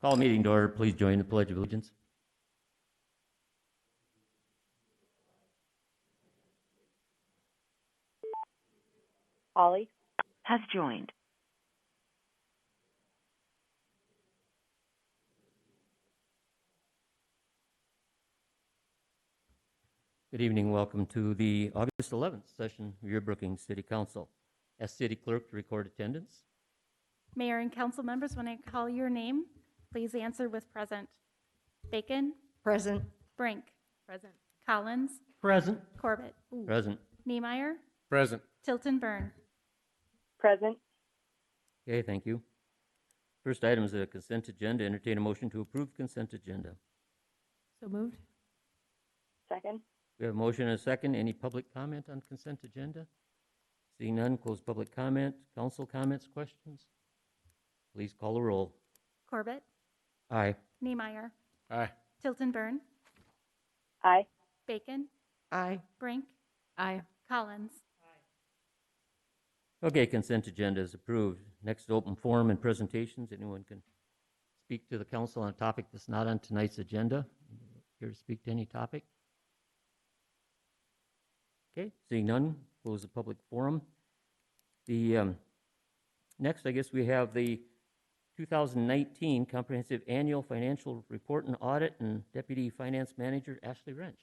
Call meeting to order. Please join the Pledge of Allegiance. Ollie has joined. Good evening. Welcome to the August 11th session of your Brookings City Council. Ask City Clerk to record attendance. Mayor and council members, when I call your name, please answer with present. Bacon? Present. Brink? Present. Collins? Present. Corbett? Present. Niemeyer? Present. Tilton Byrne? Present. Okay, thank you. First item is a consent agenda. Entertain a motion to approve consent agenda. So moved. Second. We have a motion and a second. Any public comment on consent agenda? Seeing none, close public comment. Council comments, questions? Please call the roll. Corbett? Aye. Niemeyer? Aye. Tilton Byrne? Aye. Bacon? Aye. Brink? Aye. Collins? Okay, consent agenda is approved. Next, open forum and presentations. Anyone can speak to the council on a topic that's not on tonight's agenda. Here to speak to any topic? Okay, seeing none, close the public forum. The next, I guess we have the 2019 Comprehensive Annual Financial Report and Audit, and Deputy Finance Manager Ashley Wrench.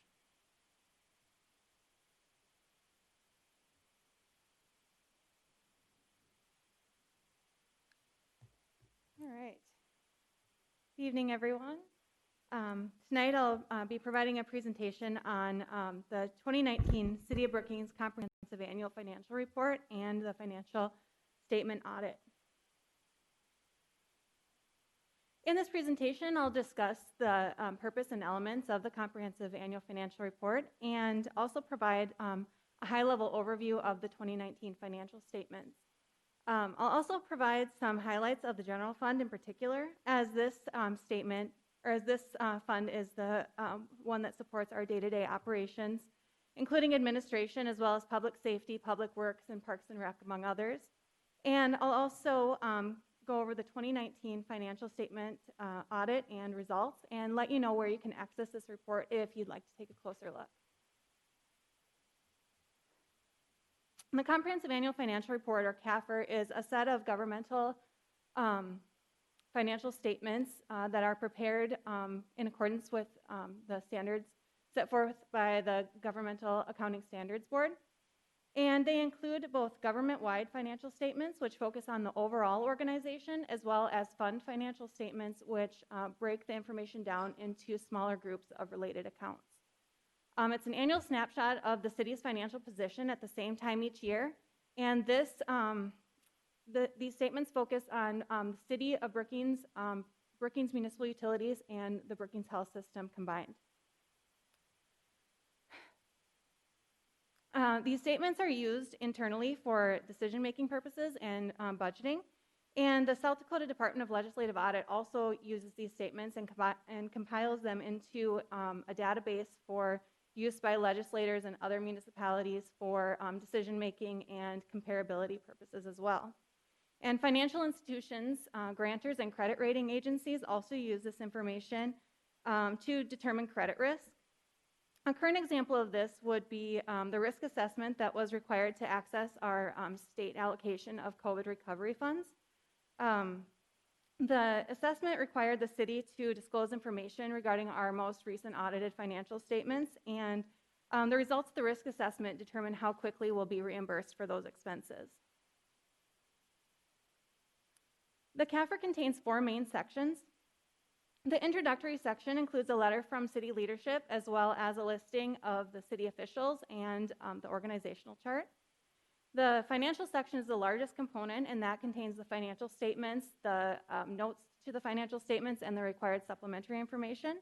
All right. Good evening, everyone. Tonight I'll be providing a presentation on the 2019 City of Brookings Comprehensive Annual Financial Report and the Financial Statement Audit. In this presentation, I'll discuss the purpose and elements of the Comprehensive Annual Financial Report and also provide a high-level overview of the 2019 financial statements. I'll also provide some highlights of the general fund in particular, as this fund is the one that supports our day-to-day operations, including administration as well as public safety, public works, and parks and rec, among others. And I'll also go over the 2019 financial statement audit and results and let you know where you can access this report if you'd like to take a closer look. The Comprehensive Annual Financial Report, or CAFR, is a set of governmental financial statements that are prepared in accordance with the standards set forth by the Governmental Accounting Standards Board. And they include both government-wide financial statements, which focus on the overall organization, as well as fund financial statements, which break the information down into smaller groups of related accounts. It's an annual snapshot of the city's financial position at the same time each year, and these statements focus on the City of Brookings, Brookings Municipal Utilities, and the Brookings Health System combined. These statements are used internally for decision-making purposes and budgeting, and the South Dakota Department of Legislative Audit also uses these statements and compiles them into a database for use by legislators and other municipalities for decision-making and comparability purposes as well. And financial institutions, grantors, and credit rating agencies also use this information to determine credit risk. A current example of this would be the risk assessment that was required to access our state allocation of COVID recovery funds. The assessment required the city to disclose information regarding our most recent audited financial statements, and the results of the risk assessment determine how quickly we'll be reimbursed for those expenses. The CAFR contains 4 main sections. The introductory section includes a letter from city leadership as well as a listing of the city officials and the organizational chart. The financial section is the largest component, and that contains the financial statements, the notes to the financial statements, and the required supplementary information.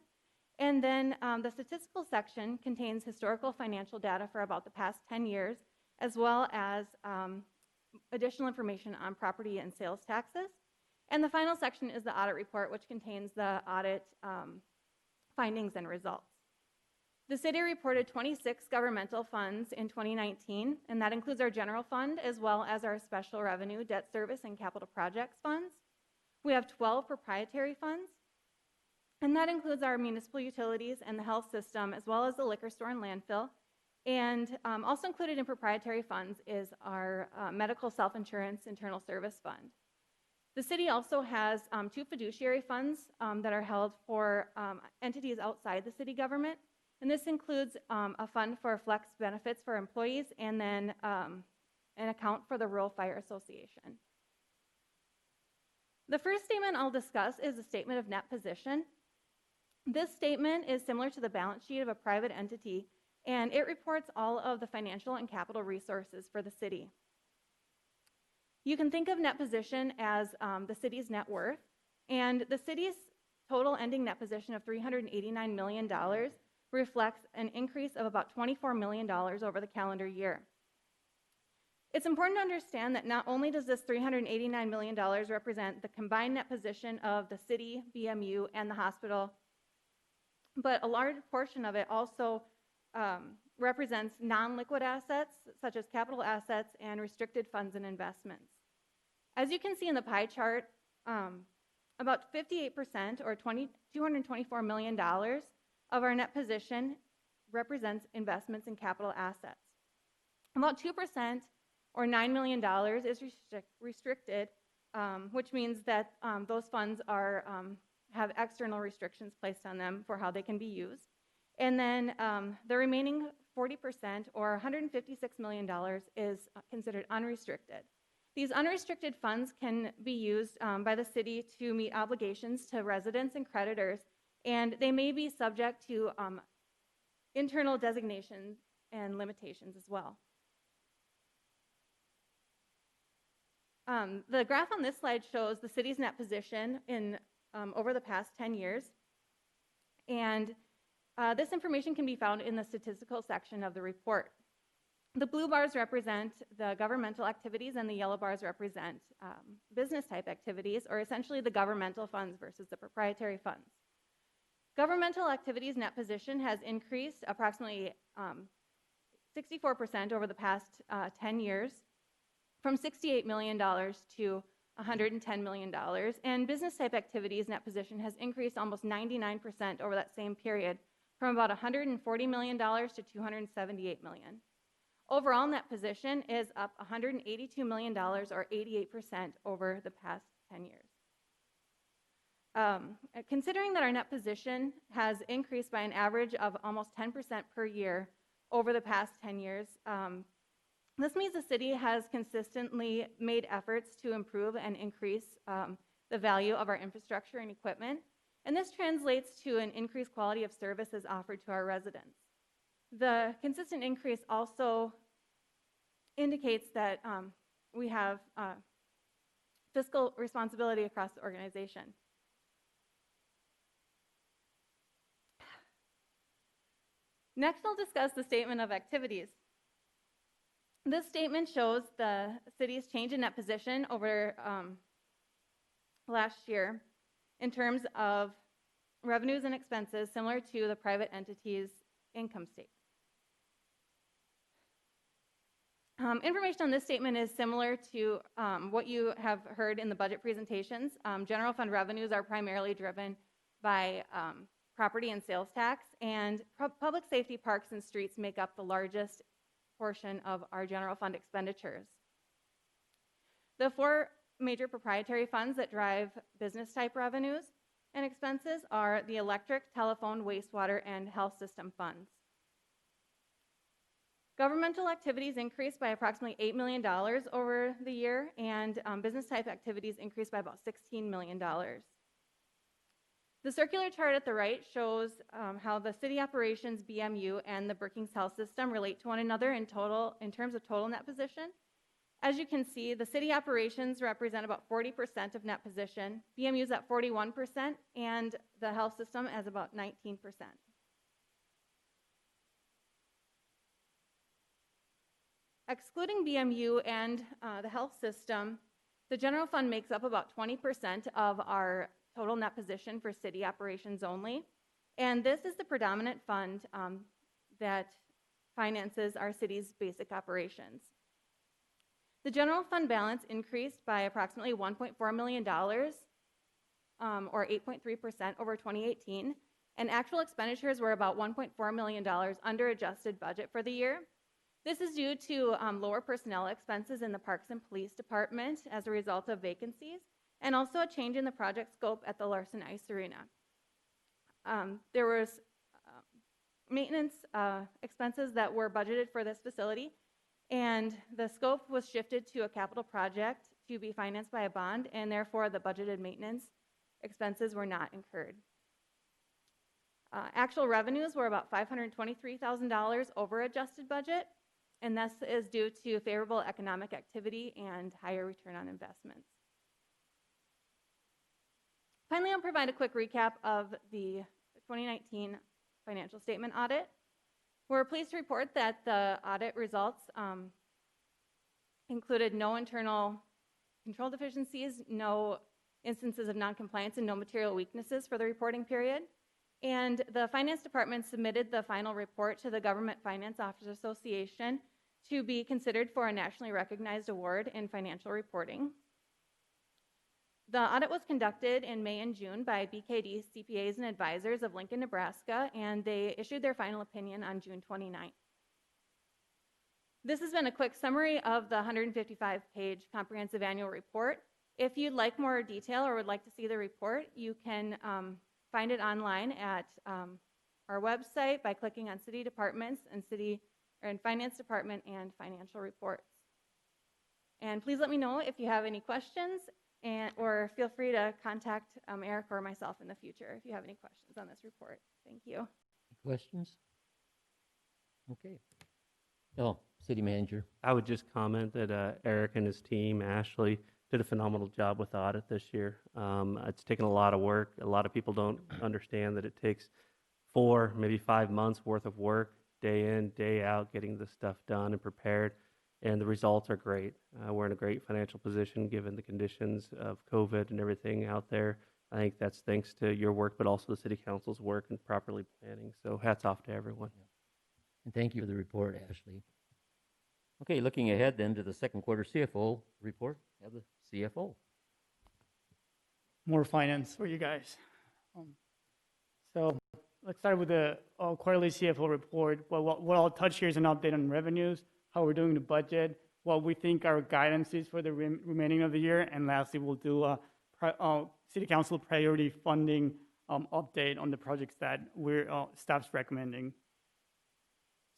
And then the statistical section contains historical financial data for about the past 10 years, as well as additional information on property and sales taxes. And the final section is the audit report, which contains the audit findings and results. The city reported 26 governmental funds in 2019, and that includes our general fund as well as our special revenue, debt service, and capital projects funds. We have 12 proprietary funds, And that includes our municipal utilities and the health system, as well as the liquor store and landfill. And also included in proprietary funds is our medical self-insurance internal service fund. The city also has 2 fiduciary funds that are held for entities outside the city government. And this includes a fund for flex benefits for employees and then an account for the Rural Fire Association. The first statement I'll discuss is a statement of net position. This statement is similar to the balance sheet of a private entity, and it reports all of the financial and capital resources for the city. You can think of net position as the city's net worth, and the city's total ending net position of $389 million reflects an increase of about $24 million over the calendar year. It's important to understand that not only does this $389 million represent the combined net position of the city, BMU, and the hospital, but a large portion of it also represents non-liquid assets, such as capital assets and restricted funds and investments. As you can see in the pie chart, about 58%, or $224 million, of our net position represents investments in capital assets. About 2%, or $9 million, is restricted, which means that those funds have external restrictions placed on them for how they can be used. And then the remaining 40%, or $156 million, is considered unrestricted. These unrestricted funds can be used by the city to meet obligations to residents and creditors, and they may be subject to internal designations and limitations as well. The graph on this slide shows the city's net position in over the past 10 years, and this information can be found in the statistical section of the report. The blue bars represent the governmental activities, and the yellow bars represent business type activities, or essentially the governmental funds versus the proprietary funds. Governmental activities net position has increased approximately 64% over the past 10 years, from $68 million to $110 million, and business type activities net position has increased almost 99% over that same period, from about $140 million to $278 million. Overall net position is up $182 million, or 88%, over the past 10 years. Considering that our net position has increased by an average of almost 10% per year over the past 10 years, this means the city has consistently made efforts to improve and increase the value of our infrastructure and equipment, and this translates to an increased quality of services offered to our residents. The consistent increase also indicates that we have fiscal responsibility across the organization. Next, I'll discuss the statement of activities. This statement shows the city's change in net position over last year in terms of revenues and expenses, similar to the private entity's income statement. Information on this statement is similar to what you have heard in the budget presentations. General fund revenues are primarily driven by property and sales tax, and public safety, parks, and streets make up the largest portion of our general fund expenditures. The 4 major proprietary funds that drive business type revenues and expenses are the electric, telephone, wastewater, and health system funds. Governmental activities increased by approximately $8 million over the year, and business type activities increased by about $16 million. The circular chart at the right shows how the city operations, BMU, and the Brookings Health System relate to one another in terms of total net position. As you can see, the city operations represent about 40% of net position, BMU is at 41%, and the health system as about 19%. Excluding BMU and the health system, the general fund makes up about 20% of our total net position for city operations only, and this is the predominant fund that finances our city's basic operations. The general fund balance increased by approximately $1.4 million or 8.3% over 2018, and actual expenditures were about $1.4 million under adjusted budget for the year. This is due to lower personnel expenses in the Parks and Police Department as a result of vacancies, and also a change in the project scope at the Larson Ice Arena. There was maintenance expenses that were budgeted for this facility, and the scope was shifted to a capital project to be financed by a bond, and therefore the budgeted maintenance expenses were not incurred. Actual revenues were about $523,000 over adjusted budget, and this is due to favorable economic activity and higher return on investments. Finally, I'll provide a quick recap of the 2019 financial statement audit. We're pleased to report that the audit results included no internal control deficiencies, no instances of noncompliance, and no material weaknesses for the reporting period. And the Finance Department submitted the final report to the Government Finance Officers Association to be considered for a nationally recognized award in financial reporting. The audit was conducted in May and June by BKD CPAs and Advisors of Lincoln, Nebraska, and they issued their final opinion on June 29th. This has been a quick summary of the 155-page comprehensive annual report. If you'd like more detail or would like to see the report, you can find it online at our website by clicking on City Departments and Finance Department and Financial Reports. And please let me know if you have any questions, or feel free to contact Eric or myself in the future if you have any questions on this report. Thank you. Questions? Okay. Oh, City Manager. I would just comment that Eric and his team, Ashley, did a phenomenal job with the audit this year. It's taken a lot of work. A lot of people don't understand that it takes 4, maybe 5 months worth of work, day in, day out, getting this stuff done and prepared. And the results are great. We're in a great financial position given the conditions of COVID and everything out there. I think that's thanks to your work, but also the City Council's work and properly planning. So hats off to everyone. And thank you for the report, Ashley. Okay, looking ahead then to the second quarter CFO report, have the CFO. More finance for you guys. So let's start with the quarterly CFO report. What I'll touch here is an update on revenues, how we're doing the budget, what we think our guidance is for the remaining of the year, and lastly, we'll do a City Council priority funding update on the projects that staff's recommending.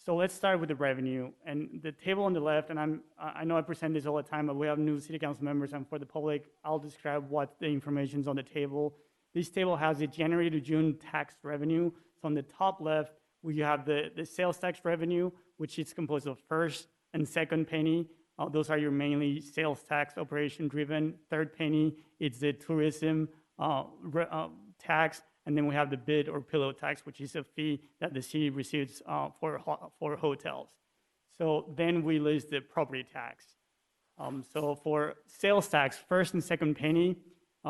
So let's start with the revenue. And the table on the left, and I know I present this all the time, but we have new City Council members, and for the public, I'll describe what the information is on the table. This table has the January to June tax revenue. So on the top left, we have the sales tax revenue, which is composed of first and second penny. Those are your mainly sales tax operation driven. Third penny, it's the tourism tax. And then we have the bid or pillow tax, which is a fee that the city receives for hotels. So then we list the property tax. So for sales tax, first and second penny,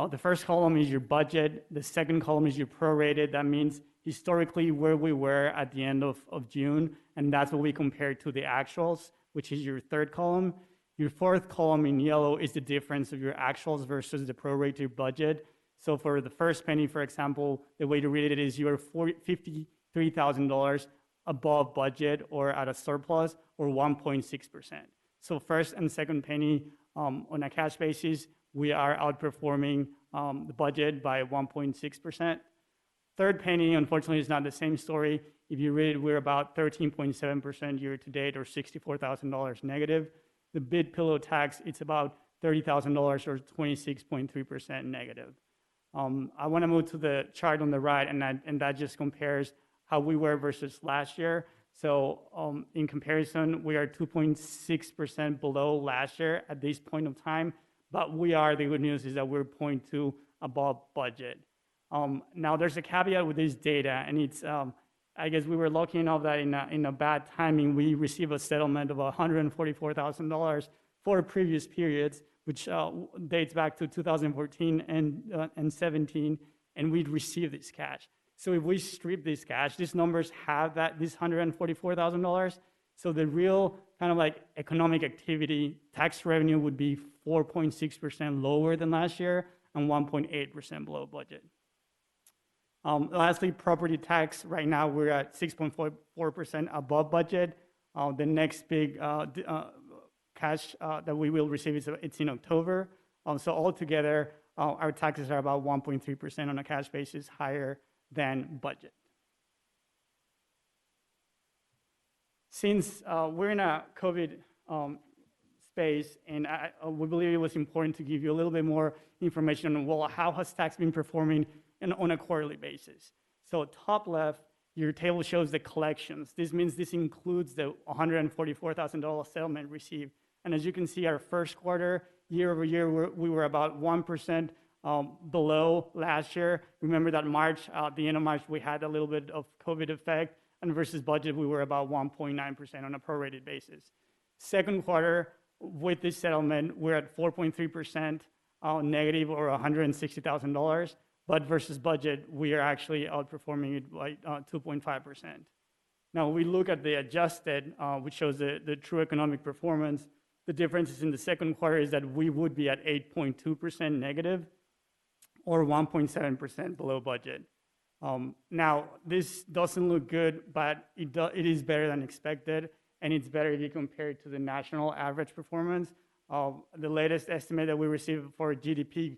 the first column is your budget. The second column is your prorated. That means historically where we were at the end of June, and that's what we compare to the actuals, which is your third column. Your fourth column in yellow is the difference of your actuals versus the prorated budget. So for the first penny, for example, the way to read it is you're $53,000 above budget or at a surplus or 1.6%. So first and second penny on a cash basis, we are outperforming the budget by 1.6%. Third penny, unfortunately, is not the same story. If you read it, we're about 13.7% year to date or $64,000 negative. The bid pillow tax, it's about $30,000 or 26.3% negative. I want to move to the chart on the right, and that just compares how we were versus last year. So in comparison, we are 2.6% below last year at this point of time, but the good news is that we're 0.2 above budget. Now there's a caveat with this data, and it's, I guess we were lucky enough that in a bad timing, we received a settlement of $144,000 for previous periods, which dates back to 2014 and 17, and we'd received this cash. So if we strip this cash, these numbers have this $144,000. So the real kind of like economic activity tax revenue would be 4.6% lower than last year, and 1.8% below budget. Lastly, property tax, right now we're at 6.44% above budget. The next big cash that we will receive it's in October. So altogether, our taxes are about 1.3% on a cash basis higher than budget. Since we're in a COVID space, and we believe it was important to give you a little bit more information on, well, how has tax been performing on a quarterly basis. So top left, your table shows the collections. This means this includes the $144,000 settlement received. And as you can see, our first quarter, year over year, we were about 1% below last year. Remember that March, the end of March, we had a little bit of COVID effect, and versus budget, we were about 1.9% on a prorated basis. Second quarter, with this settlement, we're at 4.3% negative, or $160,000. But versus budget, we are actually outperforming it by 2.5%. Now, we look at the adjusted, which shows the true economic performance. The difference in the second quarter is that we would be at 8.2% negative, or 1.7% below budget. Now, this doesn't look good, but it is better than expected, and it's better if you compare it to the national average performance. The latest estimate that we received for GDP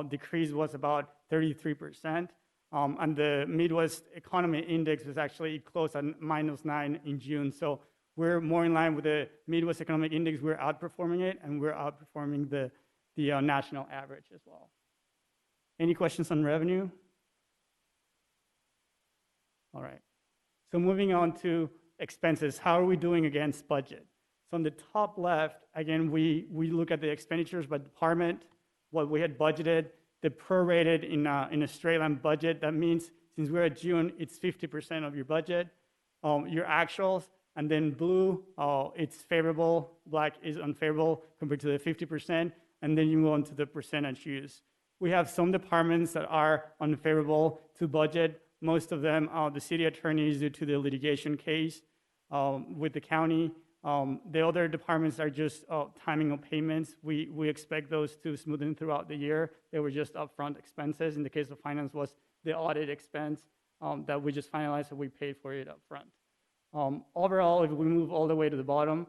decrease was about 33%, and the Midwest Economy Index was actually close at -9 in June. So we're more in line with the Midwest Economic Index. We're outperforming it, and we're outperforming the national average as well. Any questions on revenue? All right. So moving on to expenses, how are we doing against budget? So on the top left, again, we look at the expenditures by department, what we had budgeted, the prorated in a straight line budget. That means since we're at June, it's 50% of your budget, your actuals, and then blue, it's favorable, black is unfavorable compared to the 50%, and then you move on to the percentage used. We have some departments that are unfavorable to budget. Most of them are the city attorneys due to the litigation case with the county. The other departments are just timing of payments. We expect those to smoothen throughout the year. They were just upfront expenses. In the case of finance, was the audit expense that we just finalized, so we paid for it upfront. Overall, if we move all the way to the bottom,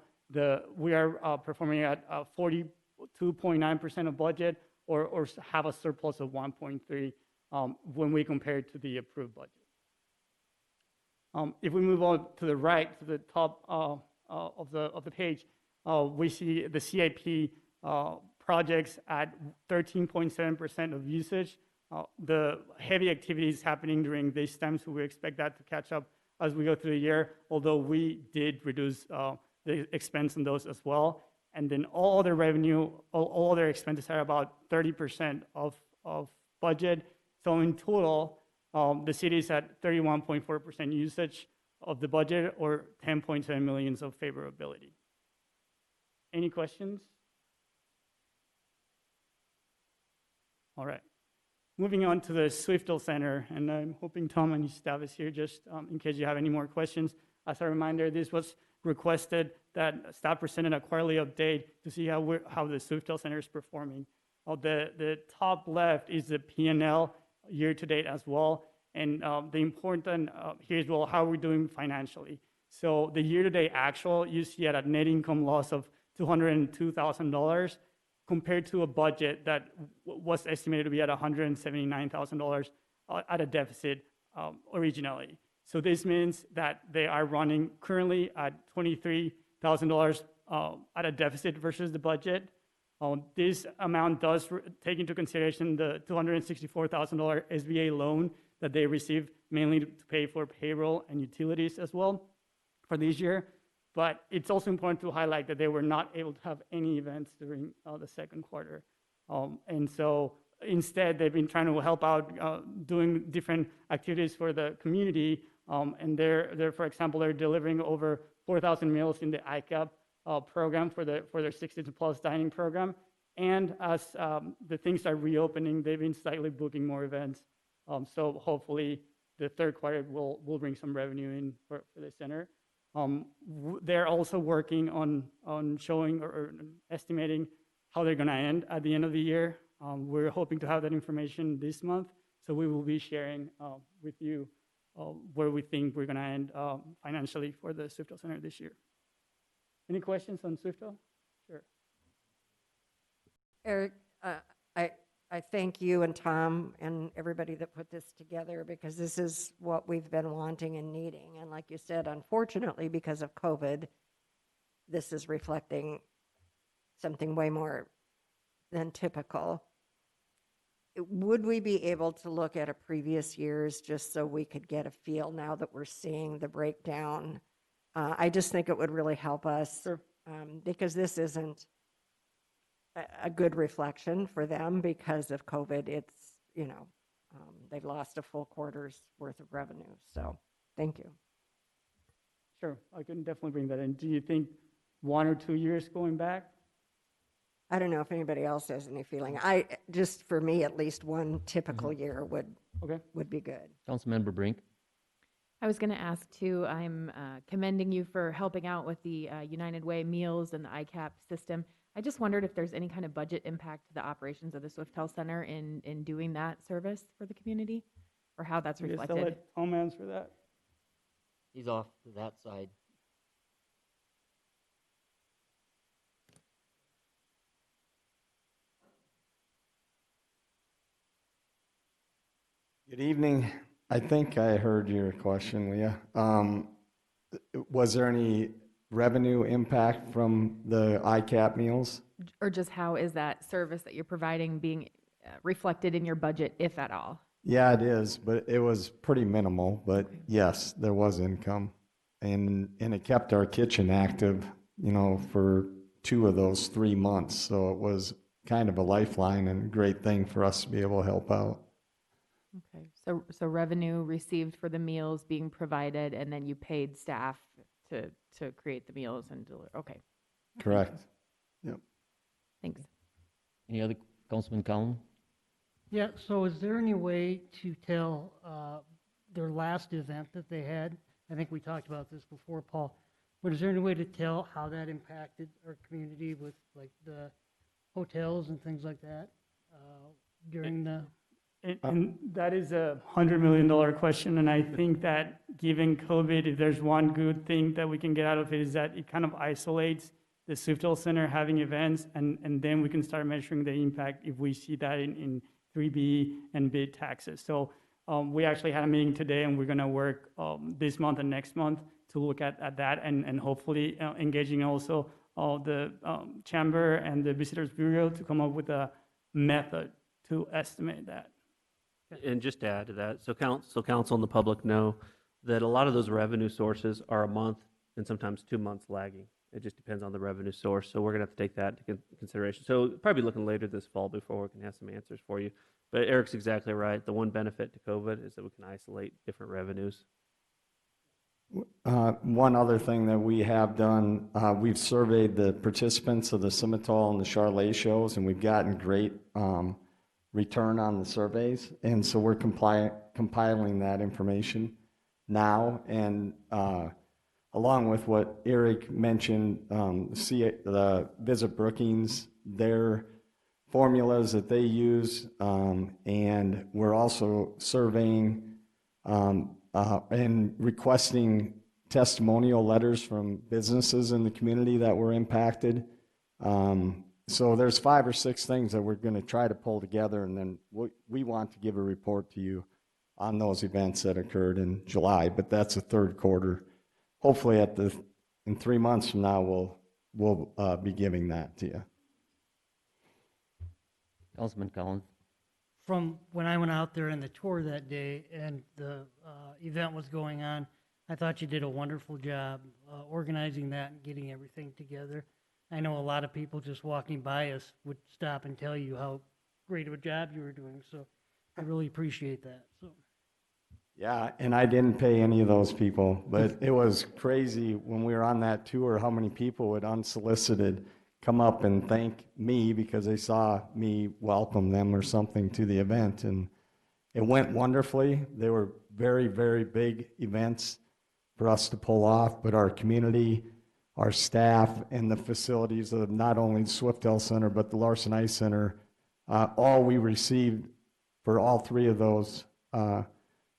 we are performing at 42.9% of budget, or have a surplus of 1.3 when we compare it to the approved budget. If we move on to the right, to the top of the page, we see the CIP projects at 13.7% of usage. The heavy activity is happening during this time, so we expect that to catch up as we go through the year, although we did reduce the expense on those as well. And then all other revenue, all other expenses are about 30% of budget. So in total, the city is at 31.4% usage of the budget, or 10.7 million of favorability. Any questions? All right. Moving on to the Swiftel Center, and I'm hoping Tom and his staff is here just in case you have any more questions. As a reminder, this was requested that staff presented a quarterly update to see how the Swiftel Center is performing. The top left is the P&L year to date as well. And the important here is, well, how are we doing financially? So the year-to-date actual, you see at a net income loss of $202,000 compared to a budget that was estimated to be at $179,000 at a deficit originally. So this means that they are running currently at $23,000 at a deficit versus the budget. This amount does take into consideration the $264,000 SBA loan that they received, mainly to pay for payroll and utilities as well for this year. But it's also important to highlight that they were not able to have any events during the second quarter. And so instead, they've been trying to help out doing different activities for the community. And they're, for example, they're delivering over 4,000 meals in the ICAP program for their 60 to plus dining program. And as the things are reopening, they've been slightly booking more events. So hopefully the third quarter will bring some revenue in for the center. They're also working on showing or estimating how they're going to end at the end of the year. We're hoping to have that information this month, so we will be sharing with you where we think we're going to end financially for the Swiftel Center this year. Any questions on Swiftel? Sure. Eric, I thank you and Tom and everybody that put this together, because this is what we've been wanting and needing. And like you said, unfortunately, because of COVID, this is reflecting something way more than typical. Would we be able to look at a previous years just so we could get a feel now that we're seeing the breakdown? I just think it would really help us. Sure. Because this isn't a good reflection for them because of COVID. It's, they've lost a full quarter's worth of revenue. So thank you. Sure, I can definitely bring that in. Do you think 1 or 2 years going back? I don't know if anybody else has any feeling. Just for me, at least one typical year would be good. Councilmember Brink. I was going to ask too, I'm commending you for helping out with the United Way meals and the ICAP system. I just wondered if there's any kind of budget impact to the operations of the Swiftel Center in doing that service for the community, or how that's I guess I'll reflected. let Tom answer that. He's off to that side. Good evening. I think I heard your question, Leah. Was there any revenue impact from the ICAP meals? Or just how is that service that you're providing being reflected in your budget, if at all? Yeah, it is, but it was pretty minimal. But yes, there was income, and it kept our kitchen active, for 2 of those 3 months. So it was kind of a lifeline and a great thing for us to be able to help out. Okay, so revenue received for the meals being provided, and then you paid staff to create the meals and deliver. Okay, Correct. Yep. thanks. Any other, Councilman Collin? Yeah, so is there any way to tell their last event that they had? I think we talked about this before, Paul, but is there any way to tell how that impacted our community with like the hotels and things like that during the... And that is a $100 million question, and I think that given COVID, if there's one good thing that we can get out of it is that it kind of isolates the Swiftel Center having events, and then we can start measuring the impact if we see that in 3B and bid taxes. So we actually had a meeting today, and we're going to work this month and next month to look at that, and hopefully engaging also the Chamber and the Visitors Bureau to come up with a method to estimate that. And just to add to that, so council and the public know that a lot of those revenue sources are a month and sometimes 2 months lagging. It just depends on the revenue source. So we're going to have to take that into consideration. So probably looking later this fall before we can have some answers for you. But Eric's exactly right. The one benefit to COVID is that we can isolate different revenues. One other thing that we have done, we've surveyed the participants of the Simmental and the Charlet shows, and we've gotten great return on the surveys. And so we're compiling that information now. And along with what Eric mentioned, the Visit Brookings, their formulas that they use, and we're also surveying and requesting testimonial letters from businesses in the community that were impacted. So there's 5 or 6 things that we're going to try to pull together, and then we want to give a report to you on those events that occurred in July, but that's the third quarter. Hopefully in 3 months from now, we'll be giving that to you. Councilman Collin. From when I went out there in the tour that day and the event was going on, I thought you did a wonderful job organizing that and getting everything together. I know a lot of people just walking by us would stop and tell you how great of a job you were doing, so I really appreciate that. So. Yeah, and I didn't pay any of those people, but it was crazy when we were on that tour how many people would unsolicited come up and thank me because they saw me welcome them or something to the event, and it went wonderfully. They were very, very big events for us to pull off, but our community, our staff, and the facilities of not only the Swiftel Center but the Larson Ice Center All we received for all three of those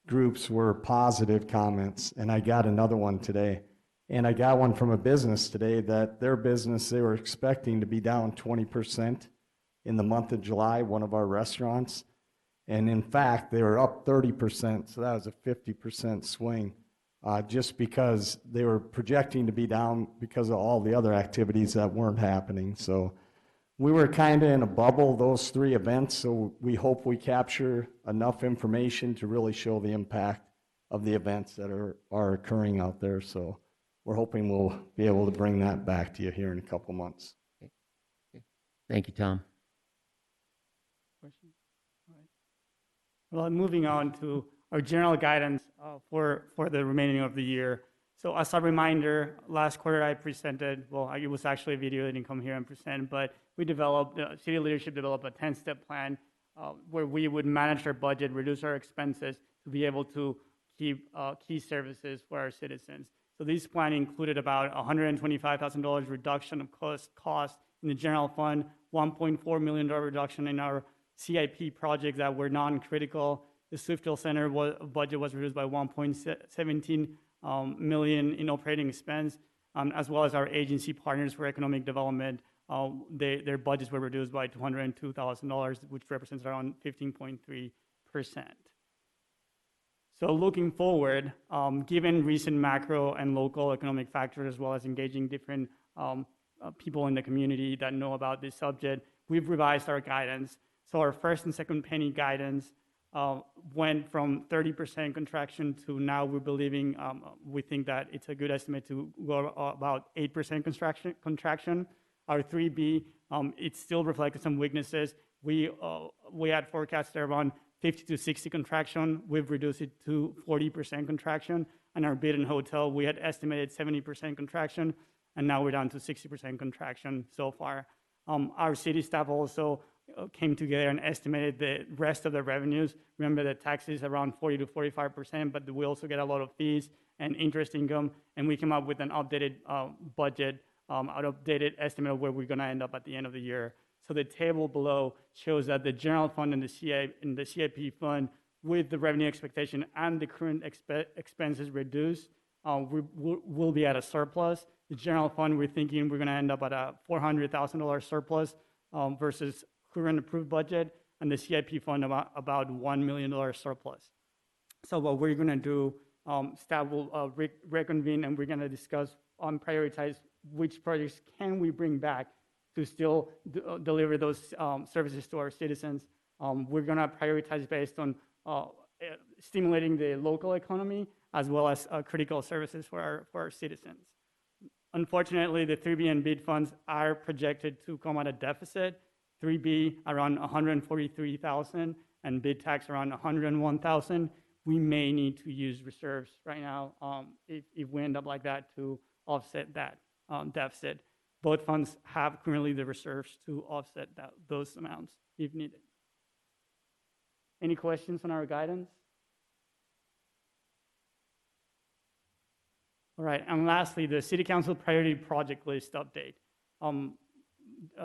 groups were positive comments, and I got another one today. And I got one from a business today that their business, they were expecting to be down 20% in the month of July, one of our restaurants. And in fact, they were up 30%, so that was a 50% swing, just because they were projecting to be down because of all the other activities that weren't happening. So we were kind of in a bubble, those three events, so we hope we capture enough information to really show the impact of the events that are occurring out there. So we're hoping we'll be able to bring that back to you here in a couple months. Thank you, Tom. Questions? All right. Well, moving on to our general guidance for the remaining of the year. So as a reminder, last quarter I presented, well, it was actually a video, I didn't come here and present, but we developed, city leadership developed a 10-step plan where we would manage our budget, reduce our expenses to be able to keep key services for our citizens. So this plan included about $125,000 reduction of cost in the general fund, $1.4 million reduction in our CIP projects that were non-critical. The Swiftel Center budget was reduced by $1.17 million in operating expense, as well as our agency partners for economic development. Their budgets were reduced by $202,000, which represents around 15.3%. So looking forward, given recent macro and local economic factors, as well as engaging different people in the community that know about this subject, we've revised our guidance. So our first and second penny guidance went from 30% contraction to now we're believing, we think that it's a good estimate to go about 8% contraction. Our 3B, it still reflected some weaknesses. We had forecasted around 50 to 60 contraction. We've reduced it to 40% contraction. And our bid and hotel, we had estimated 70% contraction, and now we're down to 60% contraction so far. Our city staff also came together and estimated the rest of the revenues. Remember that taxes around 40 to 45%, but we also get a lot of fees and interest income, and we came up with an updated budget, an updated estimate of where we're gonna end up at the end of the year. So the table below shows that the general fund and the CIP fund, with the revenue expectation and the current expenses reduced, we'll be at a surplus. The general fund, we're thinking we're gonna end up at a $400,000 surplus versus current approved budget, and the CIP fund about $1 million surplus. So what we're gonna do, staff will reconvene, and we're gonna discuss prioritize which projects can we bring back to still deliver those services to our citizens. We're gonna prioritize based on stimulating the local economy as well as critical services for our citizens. Unfortunately, the 3B and bid funds are projected to come at a deficit. 3B around $143,000 and bid tax around $101,000. We may need to use reserves right now if we end up like that to offset that deficit. Both funds have currently the reserves to offset those amounts if needed. Any questions on our guidance? All right, and lastly, the City Council priority project list update.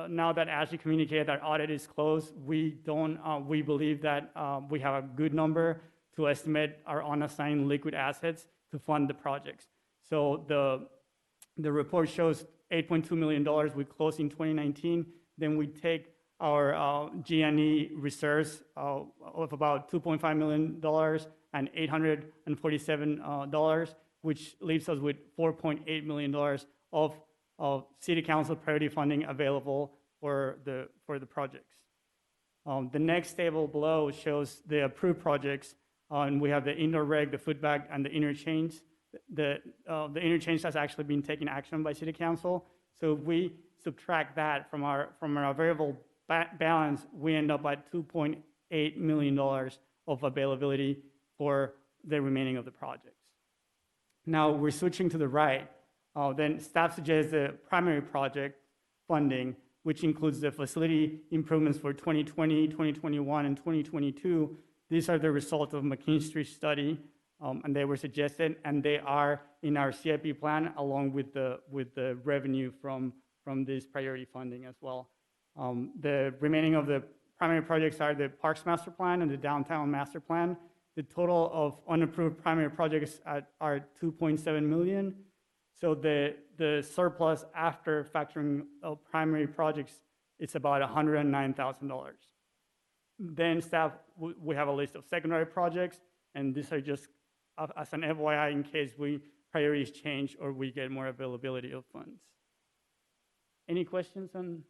Now that Ashley communicated that audit is closed, we believe that we have a good number to estimate our unassigned liquid assets to fund the projects. So the report shows $8.2 million we closed in 2019. Then we take our G&E reserves of about $2.5 million and $847, which leaves us with $4.8 million of City Council priority funding available for the projects. The next table below shows the approved projects, and we have the indoor reg, the food bag, and the interchange. The interchange has actually been taken action by City Council. So if we subtract that from our available balance, we end up at $2.8 million of availability for the remaining of the projects. Now we're switching to the right. Then staff suggests the primary project funding, which includes the facility improvements for 2020, 2021, and 2022. These are the results of McKinstry's study, and they were suggested, and they are in our CIP plan along with the revenue from this priority funding as well. The remaining of the primary projects are the Parks Master Plan and the Downtown Master Plan. The total of unapproved primary projects are 2.7 million. So the surplus after factoring primary projects, it's about $109,000. Then staff, we have a list of secondary projects, and these are just as an FYI in case priorities change or we get more availability of funds. Any questions on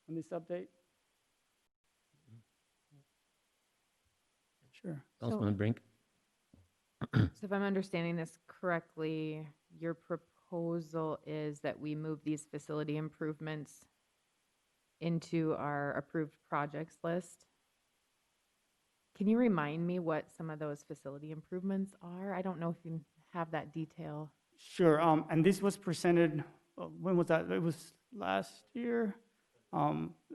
this update? Sure. Councilman Brink? So if I'm understanding this correctly, your proposal is that we move these facility improvements into our approved projects list. Can you remind me what some of those facility improvements are? I don't know if you have that detail. Sure. And this was presented, when was that? It was last year.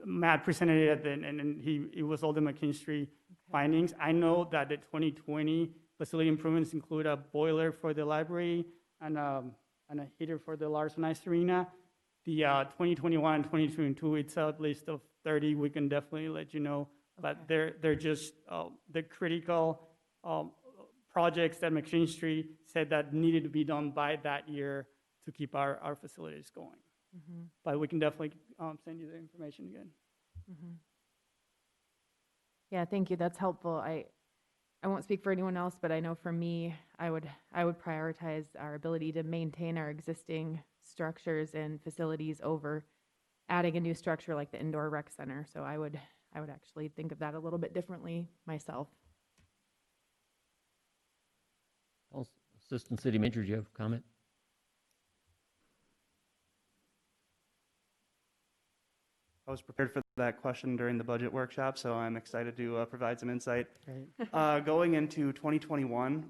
Matt presented it and it was all the McKinstry findings. I know that the 2020 facility improvements include a boiler for the library and a heater for the Larson Ice Arena. The 2021 and 2022, it's a list of 30. We can definitely let you know. But they're just the critical projects that McKinstry said that needed to be done by that year to keep our facilities going. Mm-hmm. But we can definitely send you the information again. Mm-hmm. Yeah, thank you. That's helpful. I won't speak for anyone else, but I know for me, I would prioritize our ability to maintain our existing structures and facilities over adding a new structure like the indoor rec center. So I would actually think of that a little bit differently myself. Assistant City Manager, do you have a comment? I was prepared for that question during the budget workshop, so I'm excited to provide some insight. Going into 2021,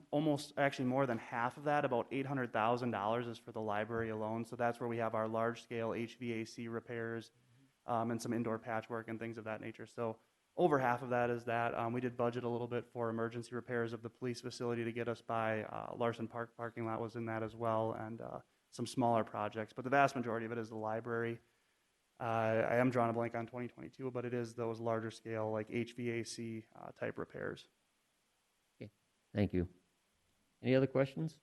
actually more than half of that, about $800,000 is for the library alone. So that's where we have our large-scale HVAC repairs and some indoor patchwork and things of that nature. So over half of that is that. We did budget a little bit for emergency repairs of the police facility to get us by. Larson Park parking lot was in that as well, and some smaller projects. But the vast majority of it is the library. I am drawing a blank on 2022, but it is those larger scale, like HVAC type repairs. Okay, thank you. Any other questions?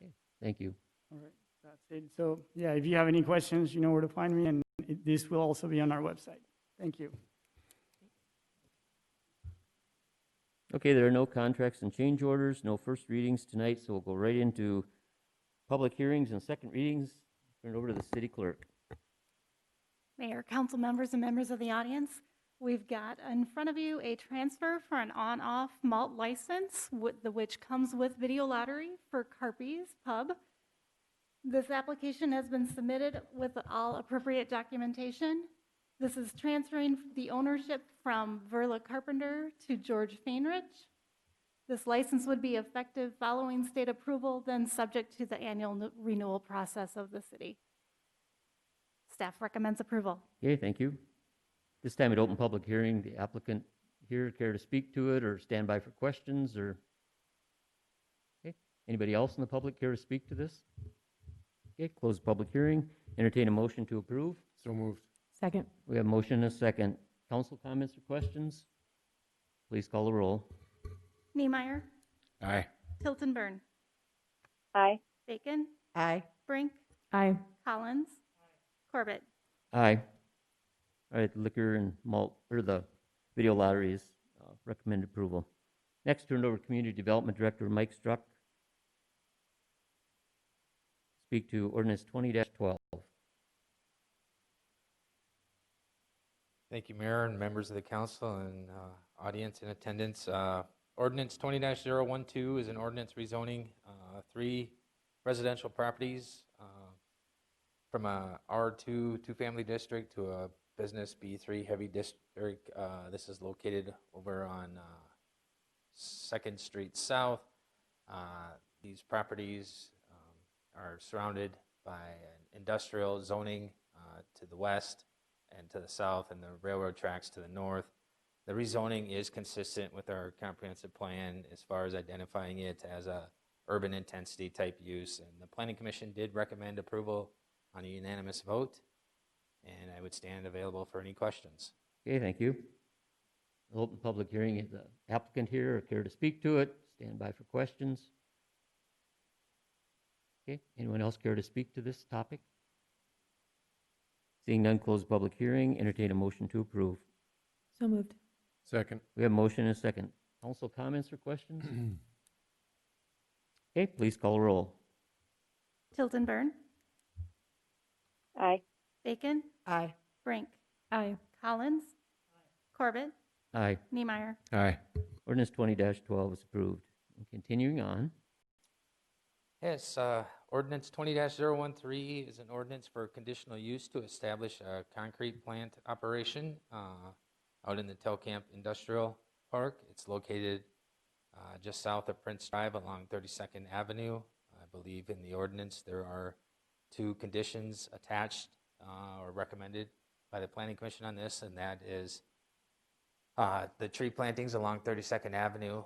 Okay, thank you. All right, that's it. So yeah, if you have any questions, you know where to find me, and this will also be on our website. Thank you. Okay, there are no contracts and change orders, no first readings tonight, so we'll go right into public hearings and second readings. Turn it over to the city clerk. Mayor, council members, and members of the audience, we've got in front of you a transfer for an on-off malt license, which comes with video lottery for Carpy's Pub. This application has been submitted with all appropriate documentation. This is transferring the ownership from Verla Carpenter to George Fainrich. This license would be effective following state approval, then subject to the annual renewal process of the city. Staff recommends approval. Okay, thank you. This time at open public hearing, the applicant here care to speak to it or stand by for questions or? Okay, anybody else in the public care to speak to this? Okay, close the public hearing. Entertain a motion to approve. So moved. Second. We have a motion and a second. Council comments or questions? Please call the roll. Niemeyer, Aye. Tilton Burn, Aye. Bacon, Aye. Brink, Aye. Collins, Corbett. Aye. All right, liquor and malt, or the video lottery is recommended approval. Next, turn it over to Community Development Director Mike Struck. Speak to Ordinance 20-12. Thank you, Mayor and members of the council and audience in attendance. Ordinance 20-012 is an ordinance rezoning 3 residential properties from a R2 two-family district to a business B3 heavy district. This is located over on 2nd Street South. These properties are surrounded by an industrial zoning to the west and to the south, and the railroad tracks to the north. The rezoning is consistent with our comprehensive plan as far as identifying it as a urban intensity type use, and the Planning Commission did recommend approval on a unanimous vote, and I would stand available for any questions. Okay, thank you. I'll open public hearing. Is the applicant here or care to speak to it? Stand by for questions. Okay, anyone else care to speak to this topic? Seeing none, close the public hearing. Entertain a motion to approve. So moved. Second. We have a motion and a second. Council comments or questions? Okay, please call the roll. Tilton Burn, Aye. Bacon, Aye. Brink, Aye. Collins, Corbett, Aye. Niemeyer. Aye. Ordinance 20-12 is approved. And continuing on. Yes, ordinance 20-013 is an ordinance for conditional use to establish a concrete plant operation out in the Telcamp Industrial Park. It's located just south of Prince Drive along 32nd Avenue. I believe in the ordinance there are 2 conditions attached or recommended by the Planning Commission on this, and that is the tree plantings along 32nd Avenue.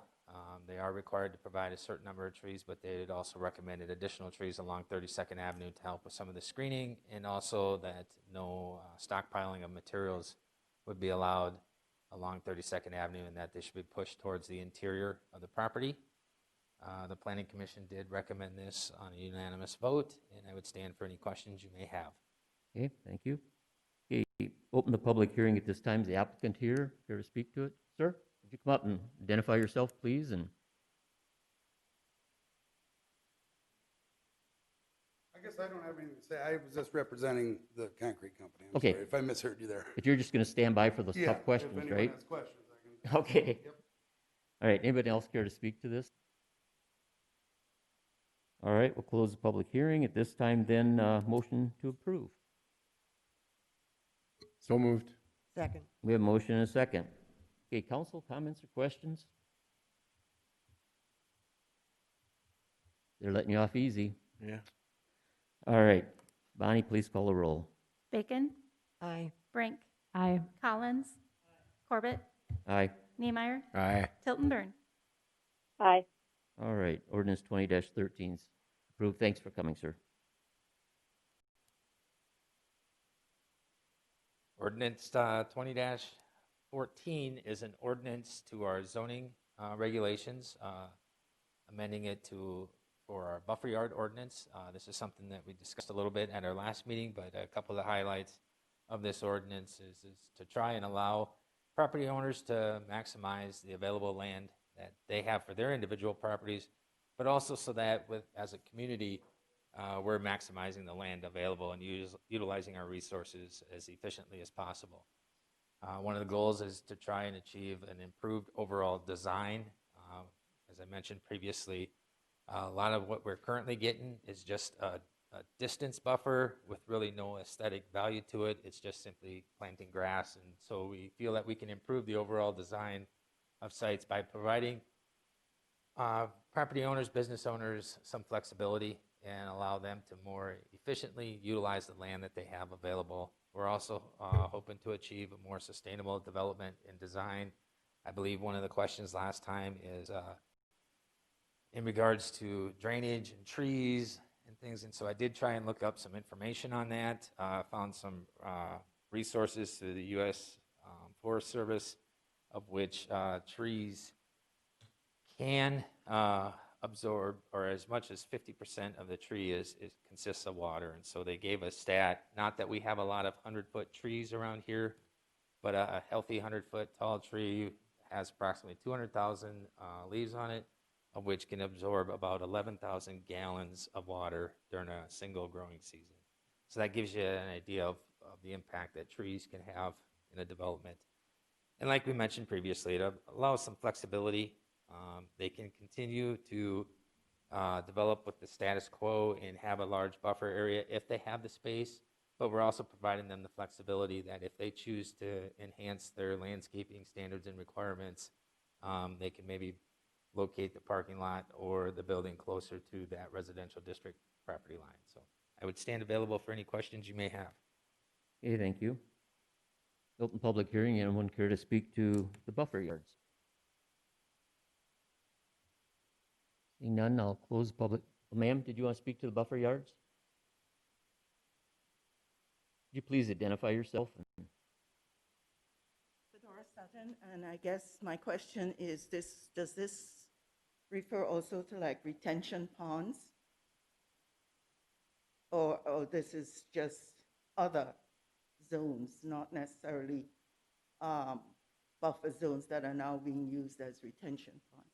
They are required to provide a certain number of trees, but they had also recommended additional trees along 32nd Avenue to help with some of the screening, and also that no stockpiling of materials would be allowed along 32nd Avenue, and that they should be pushed towards the interior of the property. The Planning Commission did recommend this on a unanimous vote, and I would stand for any questions you may have. Okay, thank you. Okay, open the public hearing at this time. Is the applicant here? Care to speak to it? Sir, would you come up and identify yourself, please? And I guess I don't have anything to say. I was just representing the concrete company. I'm Okay. sorry if I misheard you there. but you're just going to stand by for those Yeah, tough questions, if anyone right? has questions, I can. Okay. Yep. All right, anybody else care to speak to this? All right, we'll close the public hearing. At this time, then, motion to approve. So moved. Second. We have a motion and a second. Okay, council comments or questions? They're letting you off easy. Yeah. All right, Bonnie, please call the roll. Bacon, Aye. Brink, Aye. Collins, Corbett, Aye. Niemeyer, Aye. Tilton Burn. Aye. All right, ordinance 20-13 is approved. Thanks for coming, sir. Ordinance 20-14 is an ordinance to our zoning regulations, amending it for our buffer yard ordinance. This is something that we discussed a little bit at our last meeting, but a couple of the highlights of this ordinance is to try and allow property owners to maximize the available land that they have for their individual properties, but also so that as a community, we're maximizing the land available and utilizing our resources as efficiently as possible. One of the goals is to try and achieve an improved overall design. As I mentioned previously, a lot of what we're currently getting is just a distance buffer with really no aesthetic value to it. It's just simply planting grass. And so we feel that we can improve the overall design of sites by providing property owners, business owners some flexibility and allow them to more efficiently utilize the land that they have available. We're also hoping to achieve a more sustainable development and design. I believe one of the questions last time is in regards to drainage and trees and things. And so I did try and look up some information on that. Found some resources through the U.S. Forest Service, of which trees can absorb, or as much as 50% of the tree consists of water. And so they gave a stat, not that we have a lot of 100-foot trees around here, but a healthy 100-foot tall tree has approximately 200,000 leaves on it, of which can absorb about 11,000 gallons of water during a single growing season. So that gives you an idea of the impact that trees can have in a development. And like we mentioned previously, it allows some flexibility. They can continue to develop with the status quo and have a large buffer area if they have the space, but we're also providing them the flexibility that if they choose to enhance their landscaping standards and requirements, they can maybe locate the parking lot or the building closer to that residential district property line. So I would stand available for any questions you may have. Okay, thank you. Open public hearing. Anyone care to speak to the buffer yards? Seeing none, I'll close public. Ma'am, did you want to speak to the buffer yards? Would you please identify yourself? Sutton, and I guess my question is this, does this refer also to like retention ponds? Or this is just other zones, not necessarily buffer zones that are now being used as retention ponds?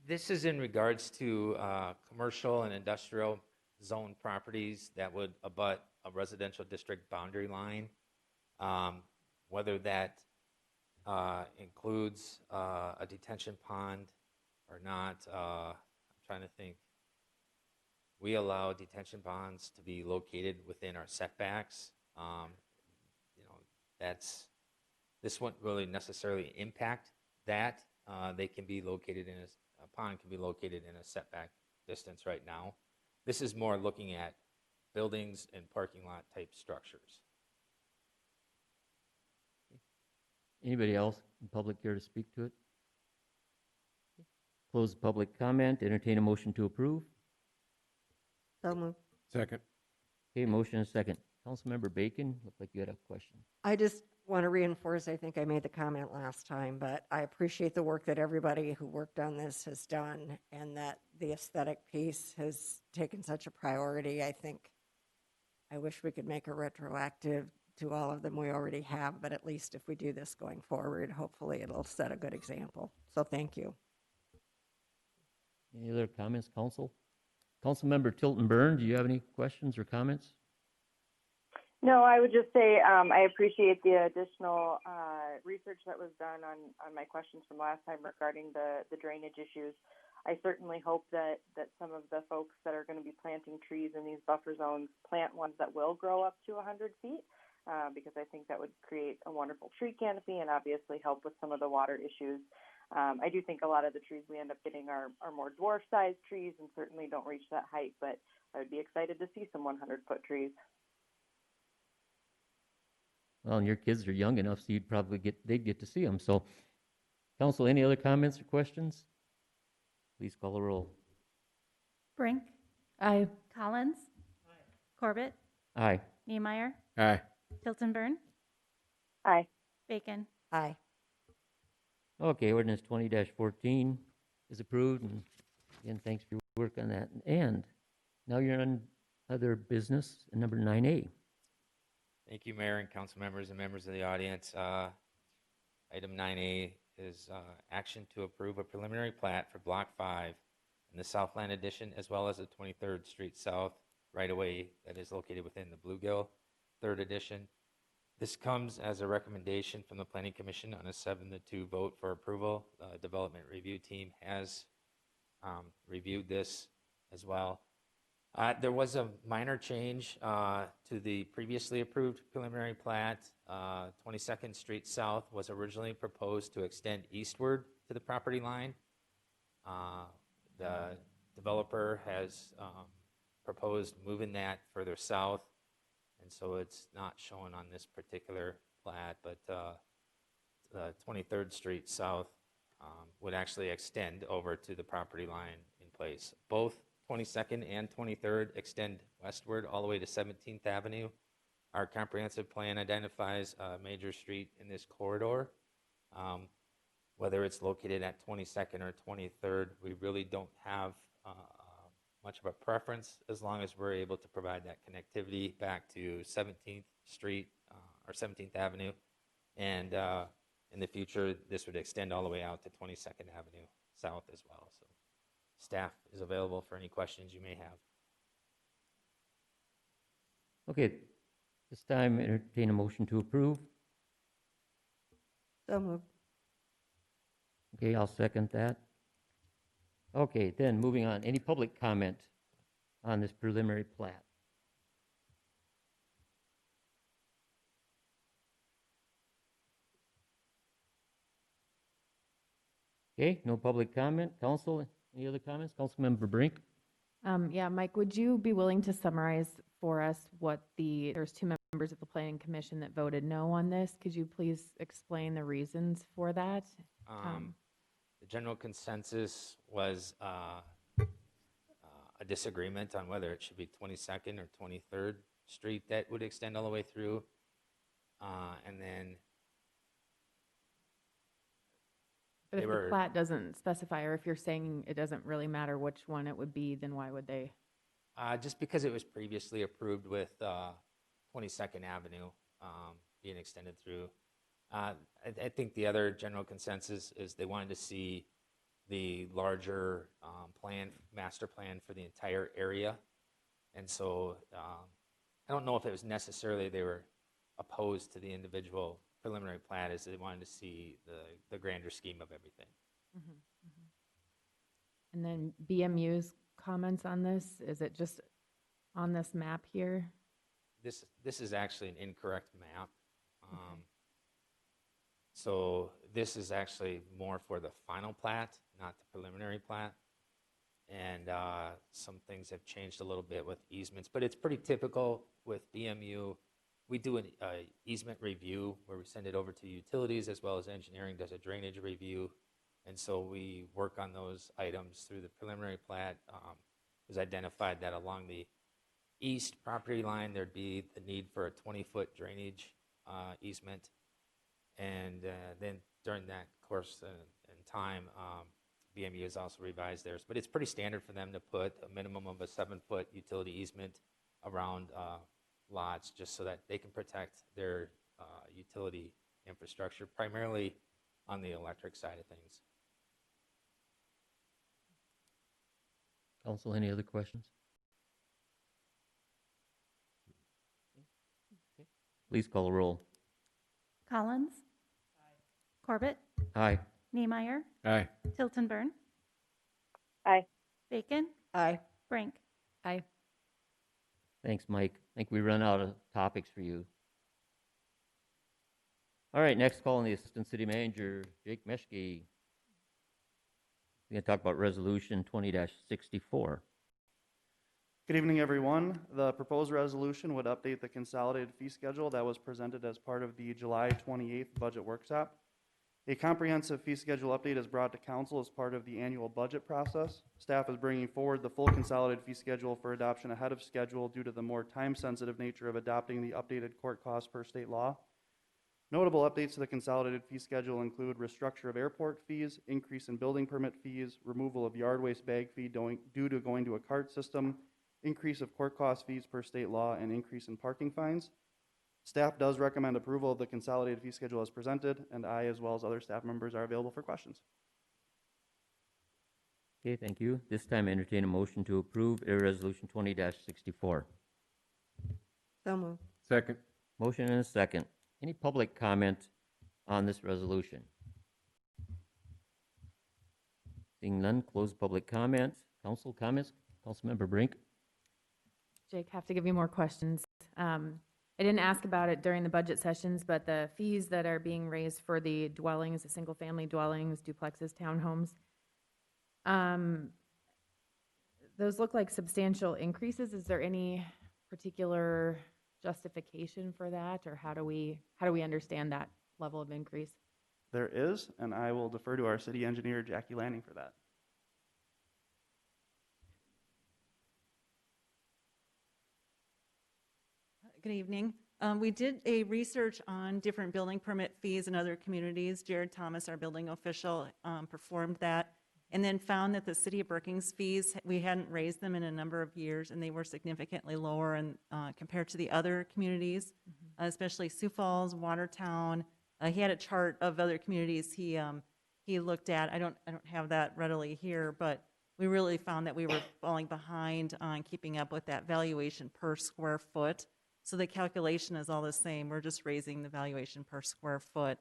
This is in regards to commercial and industrial zone properties that would abut a residential district boundary line. Whether that includes a detention pond or not, I'm trying to think. We allow detention ponds to be located within our setbacks. This wouldn't really necessarily impact that. They can be located in a pond can be located in a setback distance right now. This is more looking at buildings and parking lot type structures. Anybody else in public care to speak to it? Close the public comment, entertain a motion to approve. So moved. Second. Okay, motion and a second. Councilmember Bacon, looked like you had a question. I just want to reinforce, I think I made the comment last time, but I appreciate the work that everybody who worked on this has done, and that the aesthetic piece has taken such a priority. I wish we could make a retroactive to all of them we already have, but at least if we do this going forward, hopefully it'll set a good example. So thank you. Any other comments, council? Councilmember Tilton Burn, do you have any questions or comments? No, I would just say I appreciate the additional research that was done on my questions from last time regarding the drainage issues. I certainly hope that some of the folks that are going to be planting trees in these buffer zones plant ones that will grow up to 100 feet, because I think that would create a wonderful tree canopy and obviously help with some of the water issues. I do think a lot of the trees we end up getting are more dwarf-sized trees and certainly don't reach that height, but I would be excited to see some 100-foot trees. Well, and your kids are young enough, so they'd get to see them. So, council, any other comments or questions? Please call the roll. Brink. Aye. Collins. Corbett. Aye. Niemeyer. Aye. Tilton Burn. Aye. Bacon. Aye. Okay, ordinance 20-14 is approved, and again, thanks for your work on that. And now you're on other business, number 9A. Thank you, Mayor and council members and members of the audience. Item 9A is action to approve a preliminary plat for Block 5 in the Southland Addition, as well as the 23rd Street South right-of-way that is located within the Bluegill 3rd Edition. This comes as a recommendation from the Planning Commission on a 7-2 vote for approval. The Development Review Team has reviewed this as well. There was a minor change to the previously approved preliminary plat. 22nd Street South was originally proposed to extend eastward to the property line. The developer has proposed moving that further south, and so it's not shown on this particular plat, but the 23rd Street South would actually extend over to the property line in place. Both 22nd and 23rd extend westward all the way to 17th Avenue. Our comprehensive plan identifies a major street in this corridor. Whether it's located at 22nd or 23rd, we really don't have much of a preference as long as we're able to provide that connectivity back to 17th Street or 17th Avenue. And in the future, this would extend all the way out to 22nd Avenue South as well. So staff is available for any questions you may have. Okay, this time entertain a motion to approve. So moved. Okay, I'll second that. Okay, then moving on. Any public comment on this preliminary plat? Okay, no public comment. Council, any other comments? Councilmember Brink? Yeah, Mike, would you be willing to summarize for us there's two members of the Planning Commission that voted no on this. Could you please explain the reasons for that? The general consensus was a disagreement on whether it should be 22nd or 23rd Street that would extend all the way through. And then But they if were the plat doesn't specify, or if you're saying it doesn't really matter which one it would be, then why would they? just because it was previously approved with 22nd Avenue being extended through. I think the other general consensus is they wanted to see the larger master plan for the entire area. And so I don't know if it was necessarily they were opposed to the individual preliminary plat, as they wanted to see the grander scheme of everything. And then BMU's comments on this, is it just on this map here? This is actually an incorrect map. So this is actually more for the final plat, not the preliminary plat. And some things have changed a little bit with easements, but it's pretty typical with BMU. We do an easement review where we send it over to utilities, as well as engineering does a drainage review. And so we work on those items through the preliminary plat. It was identified that along the east property line, there'd be the need for a 20-foot drainage easement. And then during that course and time, BMU has also revised theirs. But it's pretty standard for them to put a minimum of a 7-foot utility easement around lots, just so that they can protect their utility infrastructure, primarily on the electric side of things. Council, any other questions? Please call the roll. Collins. Corbett. Aye. Niemeyer. Aye. Tilton Burn. Aye. Bacon. Aye. Brink. Aye. Thanks, Mike. I think we run out of topics for you. All right, next call on the Assistant City Manager, Jake Meschke. We're going to talk about Resolution 20-64. Good evening, everyone. The proposed resolution would update the consolidated fee schedule that was presented as part of the July 28th budget workshop. A comprehensive fee schedule update is brought to council as part of the annual budget process. Staff is bringing forward the full consolidated fee schedule for adoption ahead of schedule due to the more time-sensitive nature of adopting the updated court costs per state law. Notable updates to the consolidated fee schedule include restructure of airport fees, increase in building permit fees, removal of yard waste bag fee due to going to a cart system, increase of court cost fees per state law, and increase in parking fines. Staff does recommend approval of the consolidated fee schedule as presented, and I, as well as other staff members, are available for questions. Okay, thank you. This time, entertain a motion to approve Resolution 20-64. So moved. Second. Motion and a second. Any public comment on this resolution? Seeing none, close public comment. Council comments? Councilmember Brink? Jake, have to give you more questions. I didn't ask about it during the budget sessions, but the fees that are being raised for the dwellings, the single-family dwellings, duplexes, townhomes, those look like substantial increases. Is there any particular justification for that, or how do we understand that level of increase? There is, and I will defer to our city engineer, Jackie Lanning, for that. Good evening. We did a research on different building permit fees in other communities. Jared Thomas, our building official, performed that, and then found that the City of Brookings fees, we hadn't raised them in a number of years, and they were significantly lower compared to the other communities, especially Sioux Falls, Watertown. He had a chart of other communities he looked at. I don't have that readily here, but we really found that we were falling behind on keeping up with that valuation per square foot. So the calculation is all the same. We're just raising the valuation per square foot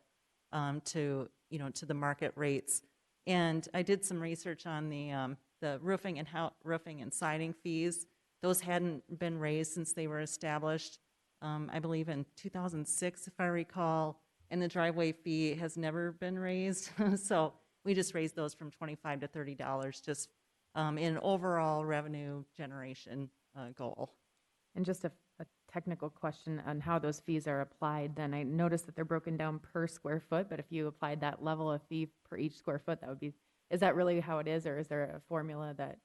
to the market rates. And I did some research on the roofing and siding fees. Those hadn't been raised since they were established, I believe in 2006, if I recall. And the driveway fee has never been raised. So we just raised those from $25 to $30, just in an overall revenue generation goal. And just a technical question on how those fees are applied, then I noticed that they're broken down per square foot, but if you applied that level of fee per each square foot, is that really how it is, or is there a formula that?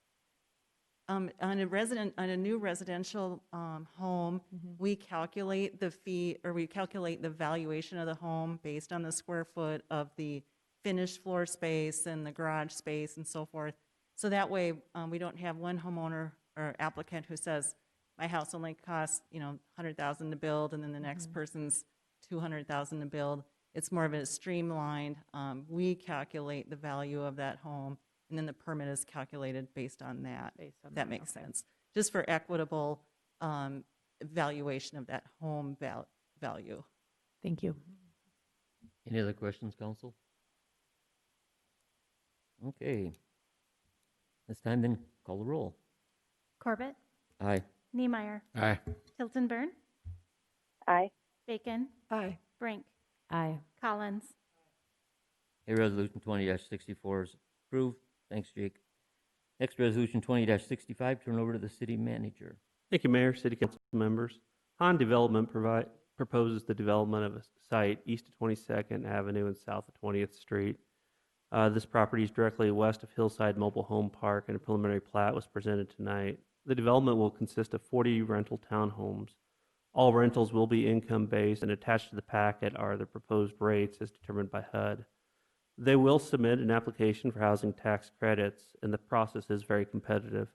On a new residential home, we calculate the fee, or we calculate the valuation of the home based on the square foot of the finished floor space and the garage space and so forth. So that way, we don't have one homeowner or applicant who says, my house only costs, $100,000 to build, and then the next person's $200,000 to build. It's more of a streamlined, we calculate the value of that home, and then the permit is calculated based on that. If that makes sense. Just for equitable valuation of that home value. Thank you. Any other questions, council? Okay. This time then, call the roll. Corbett, Aye. Niemeyer, Aye. Tilton Burn, Aye. Bacon, Aye. Brink, Aye. Collins. Okay, resolution 20-64 is approved. Thanks, Jake. Next, resolution 20-65, turn over to the city manager. Thank you, Mayor, City Council members. Han Development proposes the development of a site east of 22nd Avenue and south of 20th Street. This property is directly west of Hillside Mobile Home Park, and a preliminary plat was presented tonight. The development will consist of 40 rental townhomes. All rentals will be income-based, and attached to the packet are the proposed rates as determined by HUD. They will submit an application for housing tax credits, and the process is very competitive.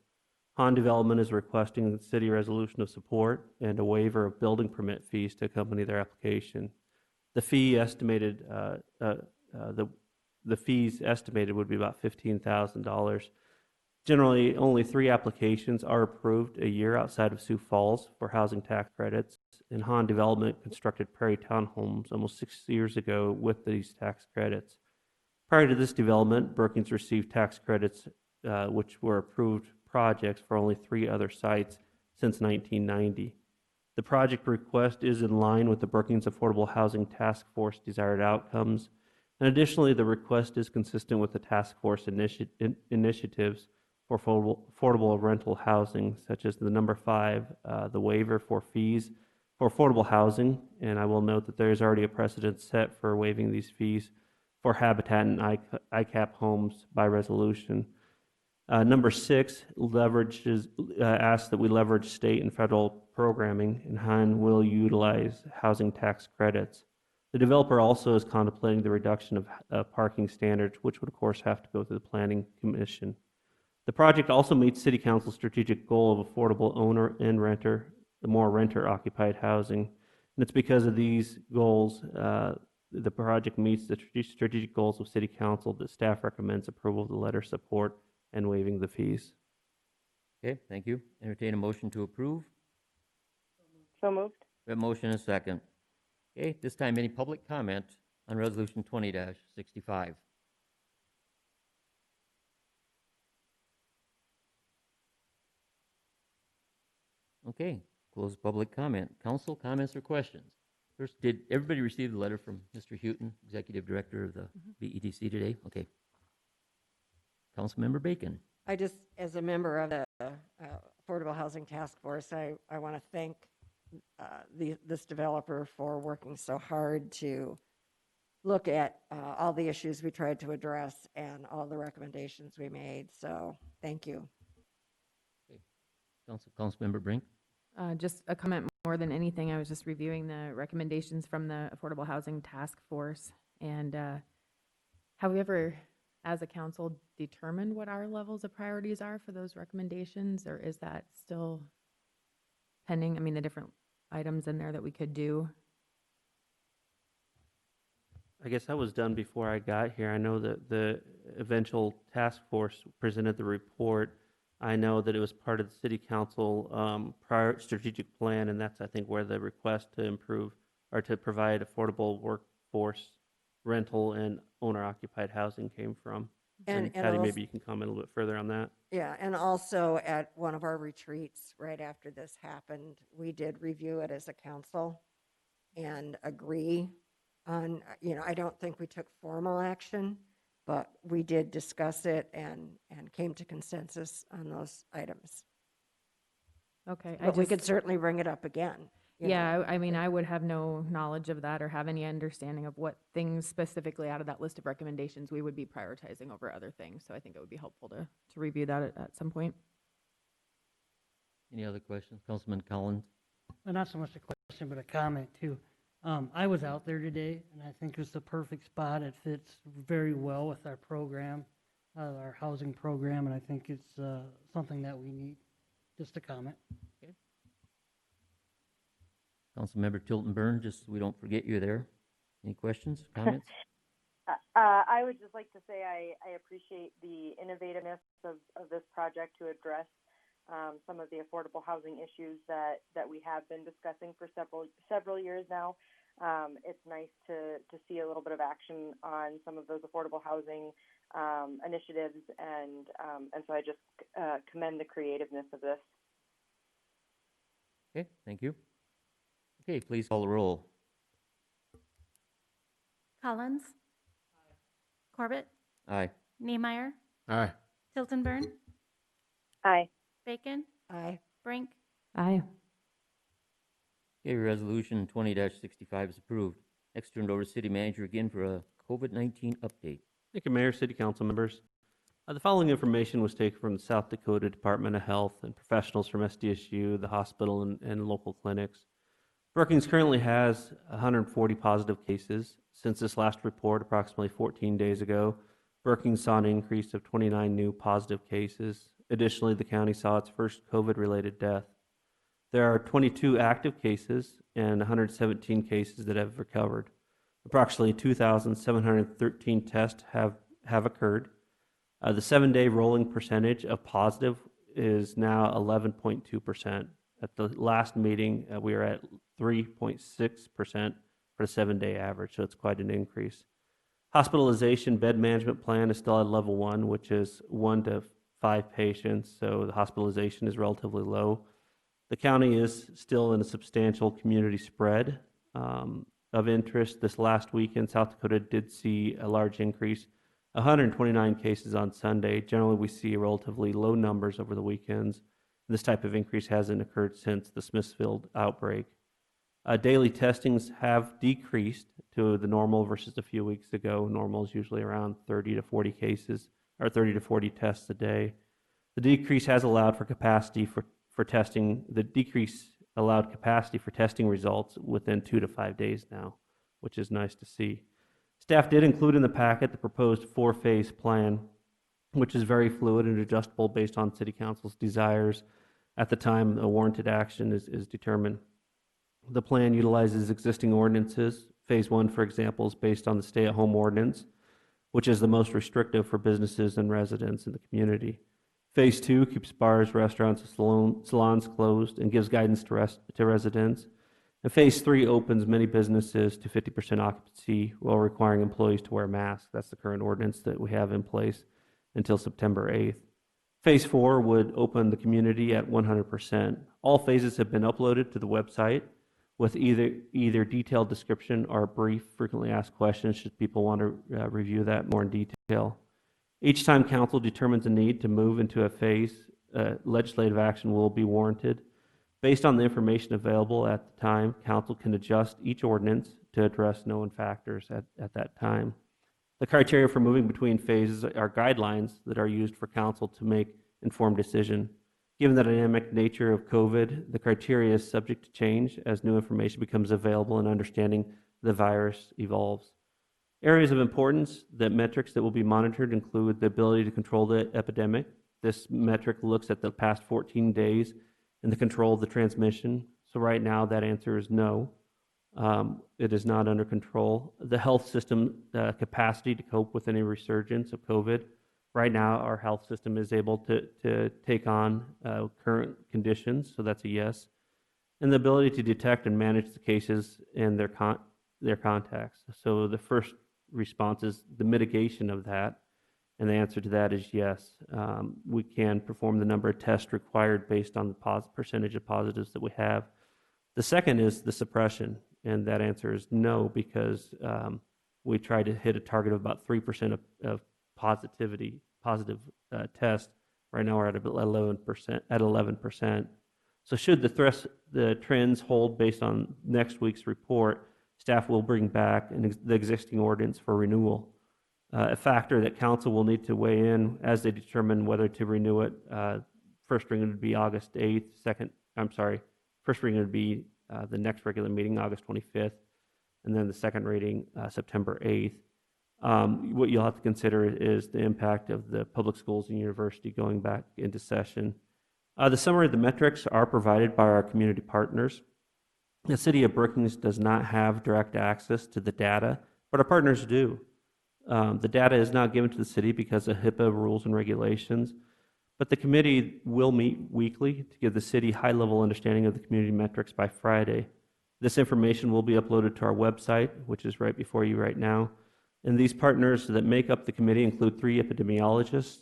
Han Development is requesting the city resolution of support and a waiver of building permit fees to accompany their application. The fee estimated, the fees estimated would be about $15,000. Generally, only 3 applications are approved a year outside of Sioux Falls for housing tax credits, and Han Development constructed Prairie Townhomes almost 6 years ago with these tax credits. Prior to this development, Brookings received tax credits which were approved projects for only 3 other sites since 1990. The project request is in line with the Brookings Affordable Housing Task Force desired outcomes, and additionally, the request is consistent with the task force initiatives for affordable rental housing, such as the number 5, the waiver for fees for affordable housing, and I will note that there is already a precedent set for waiving these fees for Habitat and ICAP homes by resolution. Number 6 asks that we leverage state and federal programming, and Han will utilize housing tax credits. The developer also is contemplating the reduction of parking standards, which would of course have to go through the Planning Commission. The project also meets City Council's strategic goal of affordable owner and renter, the more renter-occupied housing, and it's because of these goals the project meets the strategic goals of City Council that staff recommends approval of the letter of support and waiving the fees. Okay, thank you. Entertain a motion to approve. So moved. We have a motion and a second. Okay, this time any public comment on resolution 20-65? Okay, close public comment. Council comments or questions? First, did everybody receive the letter from Mr. Houghton, Executive Director of the BEDC today? Okay. Councilmember Bacon. I just, as a member of the Affordable Housing Task Force, I want to thank this developer for working so hard to look at all the issues we tried to address and all the recommendations we made. So thank you. Okay. Councilmember Brink. Just a comment more than anything. I was just reviewing the recommendations from the Affordable Housing Task Force, and have we ever, as a council, determined what our levels of priorities are for those recommendations, or is that still pending? I mean, the different items in there that we could do. I guess that was done before I got here. I know that the eventual task force presented the report. I know that it was part of the city council prior strategic plan, and that's, I think, where the request to improve or to provide affordable workforce rental and owner-occupied housing came from. And Patty, maybe you can comment a little bit further on that. Yeah, and also at one of our retreats right after this happened, we did review it as a council and agree on, I don't think we took formal action, but we did discuss it and came to consensus on those items. Okay. But we could certainly bring it up again. Yeah, I mean, I would have no knowledge of that or have any understanding of what things specifically out of that list of recommendations we would be prioritizing over other things. So I think it would be helpful to review that at some point. Any other questions? Councilman Collins? Not so much a question, but a comment too. I was out there today, and I think it's the perfect spot. It fits very well with our program, our housing program, and I think it's something that we need. Just a comment. Councilmember Tilton Burn, just so we don't forget you there. Any questions, comments? I would just like to say I appreciate the innovativeness of this project to address some of the affordable housing issues that we have been discussing for several years now. It's nice to see a little bit of action on some of those affordable housing initiatives, and so I just commend the creativeness of this. Okay, thank you. Okay, please call the roll. Collins. Corbett. Aye. Niemeyer. Aye. Tilton Burn. Aye. Bacon. Aye. Brink. Aye. Okay, resolution 20-65 is approved. Next, turned over to city manager again for a COVID-19 update. Thank you, Mayor, City Council members. The following information was taken from the South Dakota Department of Health and professionals from SDSU, the hospital, and local clinics. Brookings currently has 140 positive cases. Since this last report, approximately 14 days ago, Brookings saw an increase of 29 new positive cases. Additionally, the county saw its first COVID-related death. There are 22 active cases and 117 cases that have recovered. Approximately 2,713 tests have occurred. The 7-day rolling percentage of positive is now 11.2%. At the last meeting, we were at 3.6% for the 7-day average, so it's quite an increase. Hospitalization bed management plan is still at level 1, which is 1 to 5 patients, so the hospitalization is relatively low. The county is still in a substantial community spread. Of interest, this last weekend, South Dakota did see a large increase, 129 cases on Sunday. Generally, we see relatively low numbers over the weekends. This type of increase hasn't occurred since the Smithfield outbreak. Daily testings have decreased to the normal versus a few weeks ago. Normal is usually around 30 to 40 cases, or 30 to 40 tests a day. The decrease has allowed for capacity for testing. The decrease allowed capacity for testing results within 2 to 5 days now, which is nice to see. Staff did include in the packet the proposed 4-phase plan, which is very fluid and adjustable based on City Council's desires at the time a warranted action is determined. The plan utilizes existing ordinances. Phase 1, for example, is based on the stay-at-home ordinance, which is the most restrictive for businesses and residents in the community. Phase 2 keeps bars, restaurants, and salons closed and gives guidance to residents. And Phase 3 opens many businesses to 50% occupancy while requiring employees to wear masks. That's the current ordinance that we have in place until September 8th. Phase 4 would open the community at 100%. All phases have been uploaded to the website with either detailed description or brief frequently asked questions should people want to review that more in detail. Each time council determines a need to move into a phase, legislative action will be warranted. Based on the information available at the time, council can adjust each ordinance to address known factors at that time. The criteria for moving between phases are guidelines that are used for council to make informed decision. Given the dynamic nature of COVID, the criteria is subject to change as new information becomes available and understanding the virus evolves. Areas of importance, the metrics that will be monitored include the ability to control the epidemic. This metric looks at the past 14 days and the control of the transmission. So right now that answer is no. It is not under control. The health system capacity to cope with any resurgence of COVID. Right now, our health system is able to take on current conditions, so that's a yes. And the ability to detect and manage the cases and their contacts. So the first response is the mitigation of that, and the answer to that is yes. We can perform the number of tests required based on the percentage of positives that we have. The second is the suppression, and that answer is no, because we try to hit a target of about 3% of positive tests. Right now we're at 11%. So should the trends hold based on next week's report, staff will bring back the existing ordinance for renewal. A factor that council will need to weigh in as they determine whether to renew it first reading would be August 8th. First reading would be the next regular meeting, August 25th, and then the second reading, September 8th. What you'll have to consider is the impact of the public schools and university going back into session. The summary of the metrics are provided by our community partners. The City of Brookings does not have direct access to the data, but our partners do. The data is not given to the city because of HIPAA rules and regulations, but the committee will meet weekly to give the city high-level understanding of the community metrics by Friday. This information will be uploaded to our website, which is right before you right now. And these partners that make up the committee include 3 epidemiologists,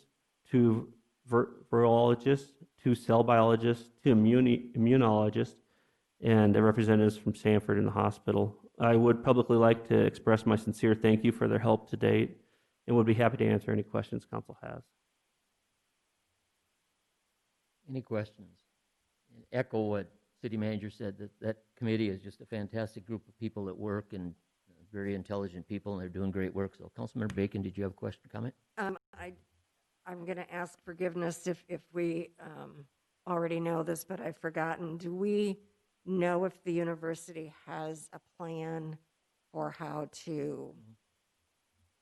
2 virologists, 2 cell biologists, 2 immunologists, and representatives from Sanford and the hospital. I would publicly like to express my sincere thank you for their help to date and would be happy to answer any questions council has. Any questions? And echo what City Manager said, that committee is just a fantastic group of people that work and very intelligent people, and they're doing great work. So, Councilmember Bacon, did you have a question or comment? I'm going to ask forgiveness if we already know this, but I've forgotten. Do we know if the university has a plan for how to,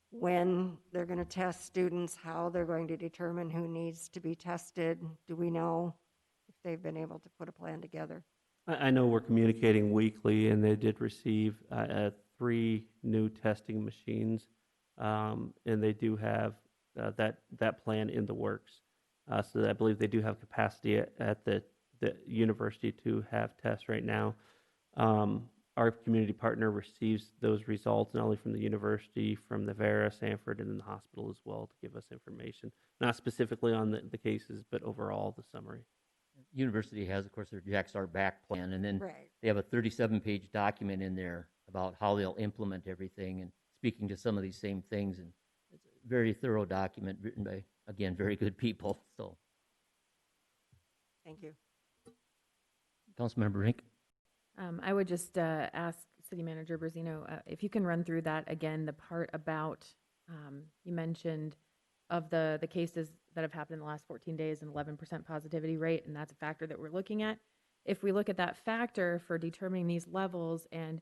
when they're going to test students, how they're going to determine who needs to be tested? Do we know if they've been able to put a plan together? I know we're communicating weekly, and they did receive 3 new testing machines, and they do have that plan in the works. So I believe they do have capacity at the university to have tests right now. Our community partner receives those results not only from the university, from the Vera, Sanford, and then the hospital as well to give us information, not specifically on the cases, but overall the summary. University has, of course, their JAXR back plan, and then Right. they have a 37-page document in there about how they'll implement everything and speaking to some of these same things. And it's a very thorough document written by, again, very good people. So, Thank you. Councilmember Rink. I would just ask City Manager Brazino if you can run through that again, the part about, you mentioned of the cases that have happened in the last 14 days, an 11% positivity rate, and that's a factor that we're looking at. If we look at that factor for determining these levels and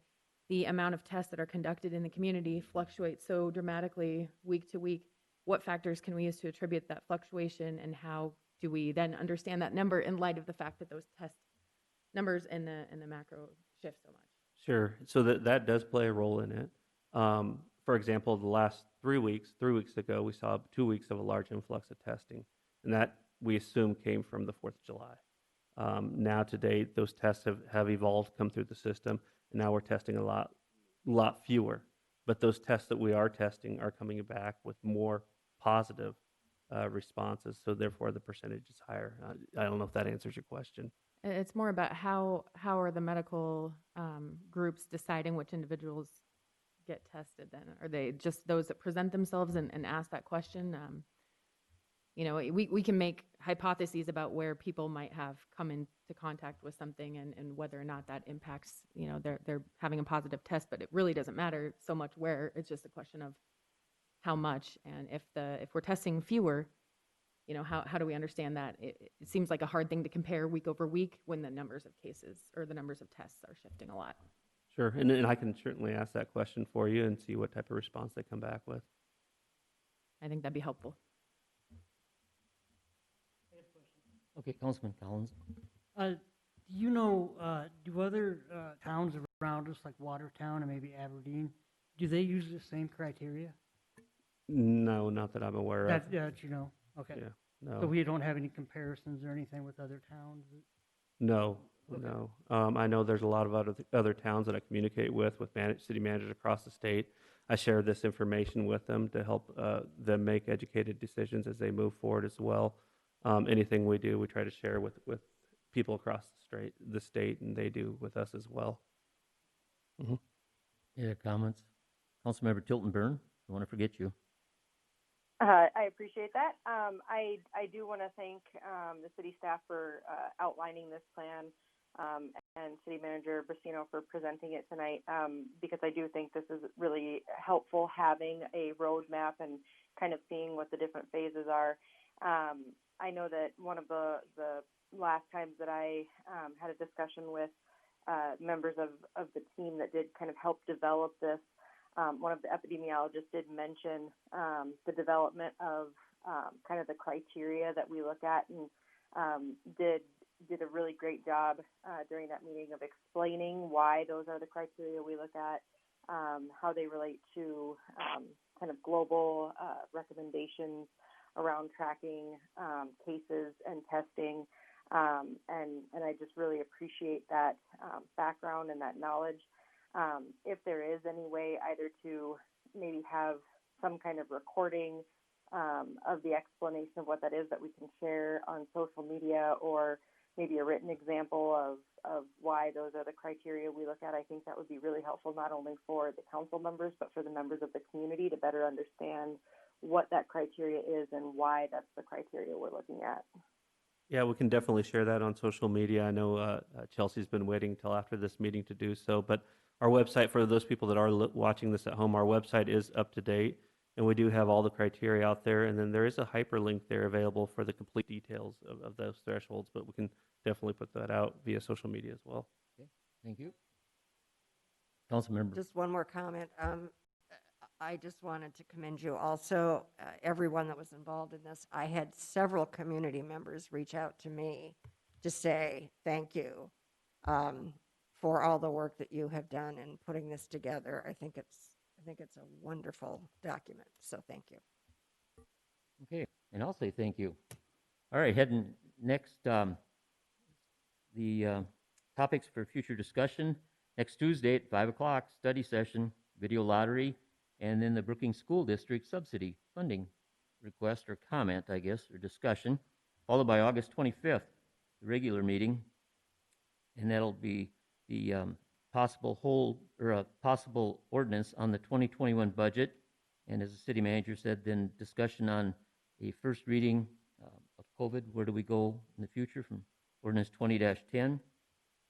the amount of tests that are conducted in the community fluctuates so dramatically week to week, what factors can we use to attribute that fluctuation, and how do we then understand that number in light of the fact that those test numbers in the macro shift so much? Sure. So that does play a role in it. For example, the last 3 weeks ago, we saw 2 weeks of a large influx of testing, and that we assume came from the 4th of July. Now to date, those tests have evolved, come through the system, and now we're testing a lot fewer. But those tests that we are testing are coming back with more positive responses, so therefore the percentage is higher. I don't know if that answers your question. It's more about how are the medical groups deciding which individuals get tested then? Are they just those that present themselves and ask that question? You know, we can make hypotheses about where people might have come into contact with something and whether or not that impacts, you know, they're having a positive test, but it really doesn't matter so much where. It's just a question of how much, and if we're testing fewer, you know, how do we understand that? It seems like a hard thing to compare week over week when the numbers of cases or the numbers of tests are shifting a lot. Sure, and I can certainly ask that question for you and see what type of response they come back with. I think that'd be helpful. Okay, Councilman Collins. Do you know, do other towns around us, like Watertown and maybe Aberdeen, do they use the same criteria? No, not that I'm aware of. That you know, okay. Yeah, no. So we don't have any comparisons or anything with other towns? No, Okay. no. I know there's a lot of other towns that I communicate with city managers across the state. I share this information with them to help them make educated decisions as they move forward as well. Anything we do, we try to share with people across the state, and they do with us as well. Mm-hmm. Yeah, comments? Councilmember Tilton Burn, I want to forget you. I appreciate that. I do want to thank the city staff for outlining this plan and City Manager Brasino for presenting it tonight, because I do think this is really helpful, having a roadmap and kind of seeing what the different phases are. I know that one of the last times that I had a discussion with members of the team that did kind of help develop this, one of the epidemiologists did mention the development of kind of the criteria that we look at, and did a really great job during that meeting of explaining why those are the criteria we look at, how they relate to kind of global recommendations around tracking cases and testing. And I just really appreciate that background and that knowledge. If there is any way either to maybe have some kind of recording of the explanation of what that is that we can share on social media, or maybe a written example of why those are the criteria we look at, I think that would be really helpful, not only for the council members, but for the members of the community to better understand what that criteria is and why that's the criteria we're looking at. Yeah, we can definitely share that on social media. I know Chelsea's been waiting till after this meeting to do so, but our website, for those people that are watching this at home, our website is up to date, and we do have all the criteria out there, and then there is a hyperlink there available for the complete details of those thresholds, but we can definitely put that out via social media as well. Okay, thank you. Councilmember. Just one more comment. I just wanted to commend you also, everyone that was involved in this. I had several community members reach out to me to say thank you for all the work that you have done in putting this together. I think it's a wonderful document. So thank you. Okay, and I'll say thank you. All right, heading next, the topics for future discussion. Next Tuesday at 5 o'clock, study session, video lottery, and then the Brookings School District subsidy funding request or comment, I guess, or discussion, followed by August 25th, the regular meeting, and that'll be the possible ordinance on the 2021 budget, and as the city manager said, then discussion on a first reading of COVID. Where do we go in the future from ordinance 20-10?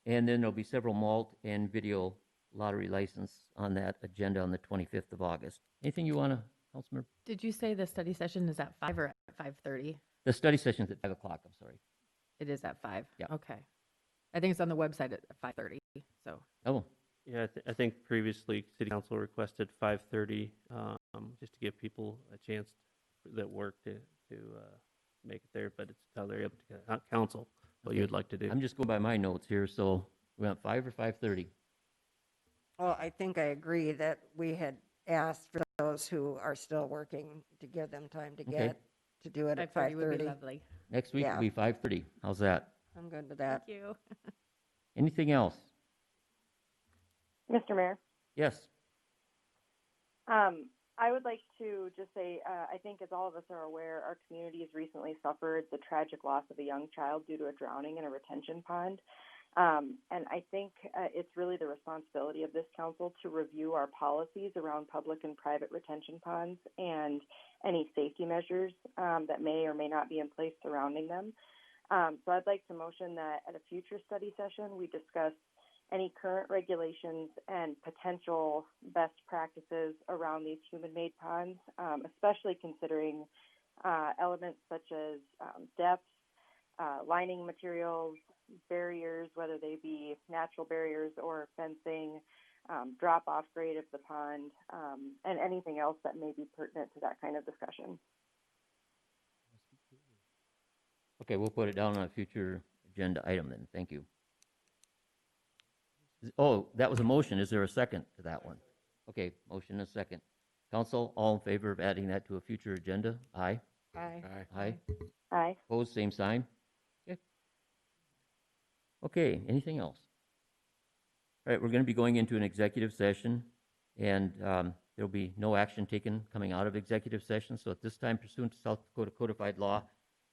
And then there'll be several malt and video lottery license on that agenda on the 25th of August. Anything you want to, Councilmember? Did you say the study session is at 5 or at 5:30? The study session's at 5 o'clock, I'm sorry. It is at 5? Yeah. Okay. I think it's on the website at 5:30, so. Oh, Yeah, I think previously City Council requested 5:30, just to give people a chance that work to make it there, but it's entirely up to council what you'd like to do. I'm just going by my notes here, so we went 5 or 5:30? Well, I think I agree that we had asked for those who are still working to give them time to get to do it at 5:30 would be 5:30. lovely. Next week will be 5:30. How's that? I'm good with that. Thank you. Anything else? Mr. Mayor? Yes. I would like to just say, I think as all of us are aware, our community has recently suffered the tragic loss of a young child due to a drowning in a retention pond. And I think it's really the responsibility of this council to review our policies around public and private retention ponds and any safety measures that may or may not be in place surrounding them. So I'd like to motion that at a future study session, we discuss any current regulations and potential best practices around these human-made ponds, especially considering elements such as depth, lining materials, barriers, whether they be natural barriers or fencing, drop-off grade of the pond, and anything else that may be pertinent to that kind of discussion. Okay, we'll put it down on a future agenda item then. Thank you. Oh, that was a motion. Is there a second to that one? Okay, motion and a second. Council, all in favor of adding that to a future agenda? Aye. Aye. Aye. Aye. Opposed, same sign. Okay. Okay, anything else? All right, we're going to be going into an executive session, and there'll be no action taken coming out of executive session. So at this time, pursuant to South Dakota Codified Law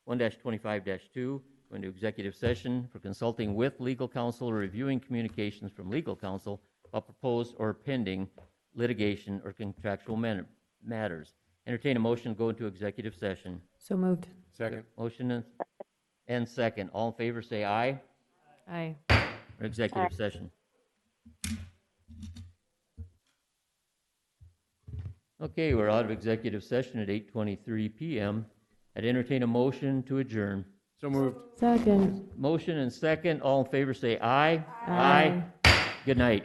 1-25-2, going to executive session for consulting with legal counsel or reviewing communications from legal counsel about proposed or pending litigation or contractual matters. Entertain a motion to go into executive session. So moved. Second. Motion and second. All in favor say aye. Aye. For executive session. Okay, we're out of executive session at 8:23 p.m. I'd entertain a motion to adjourn. So moved. Second. Motion and second. All in favor say aye. Good night.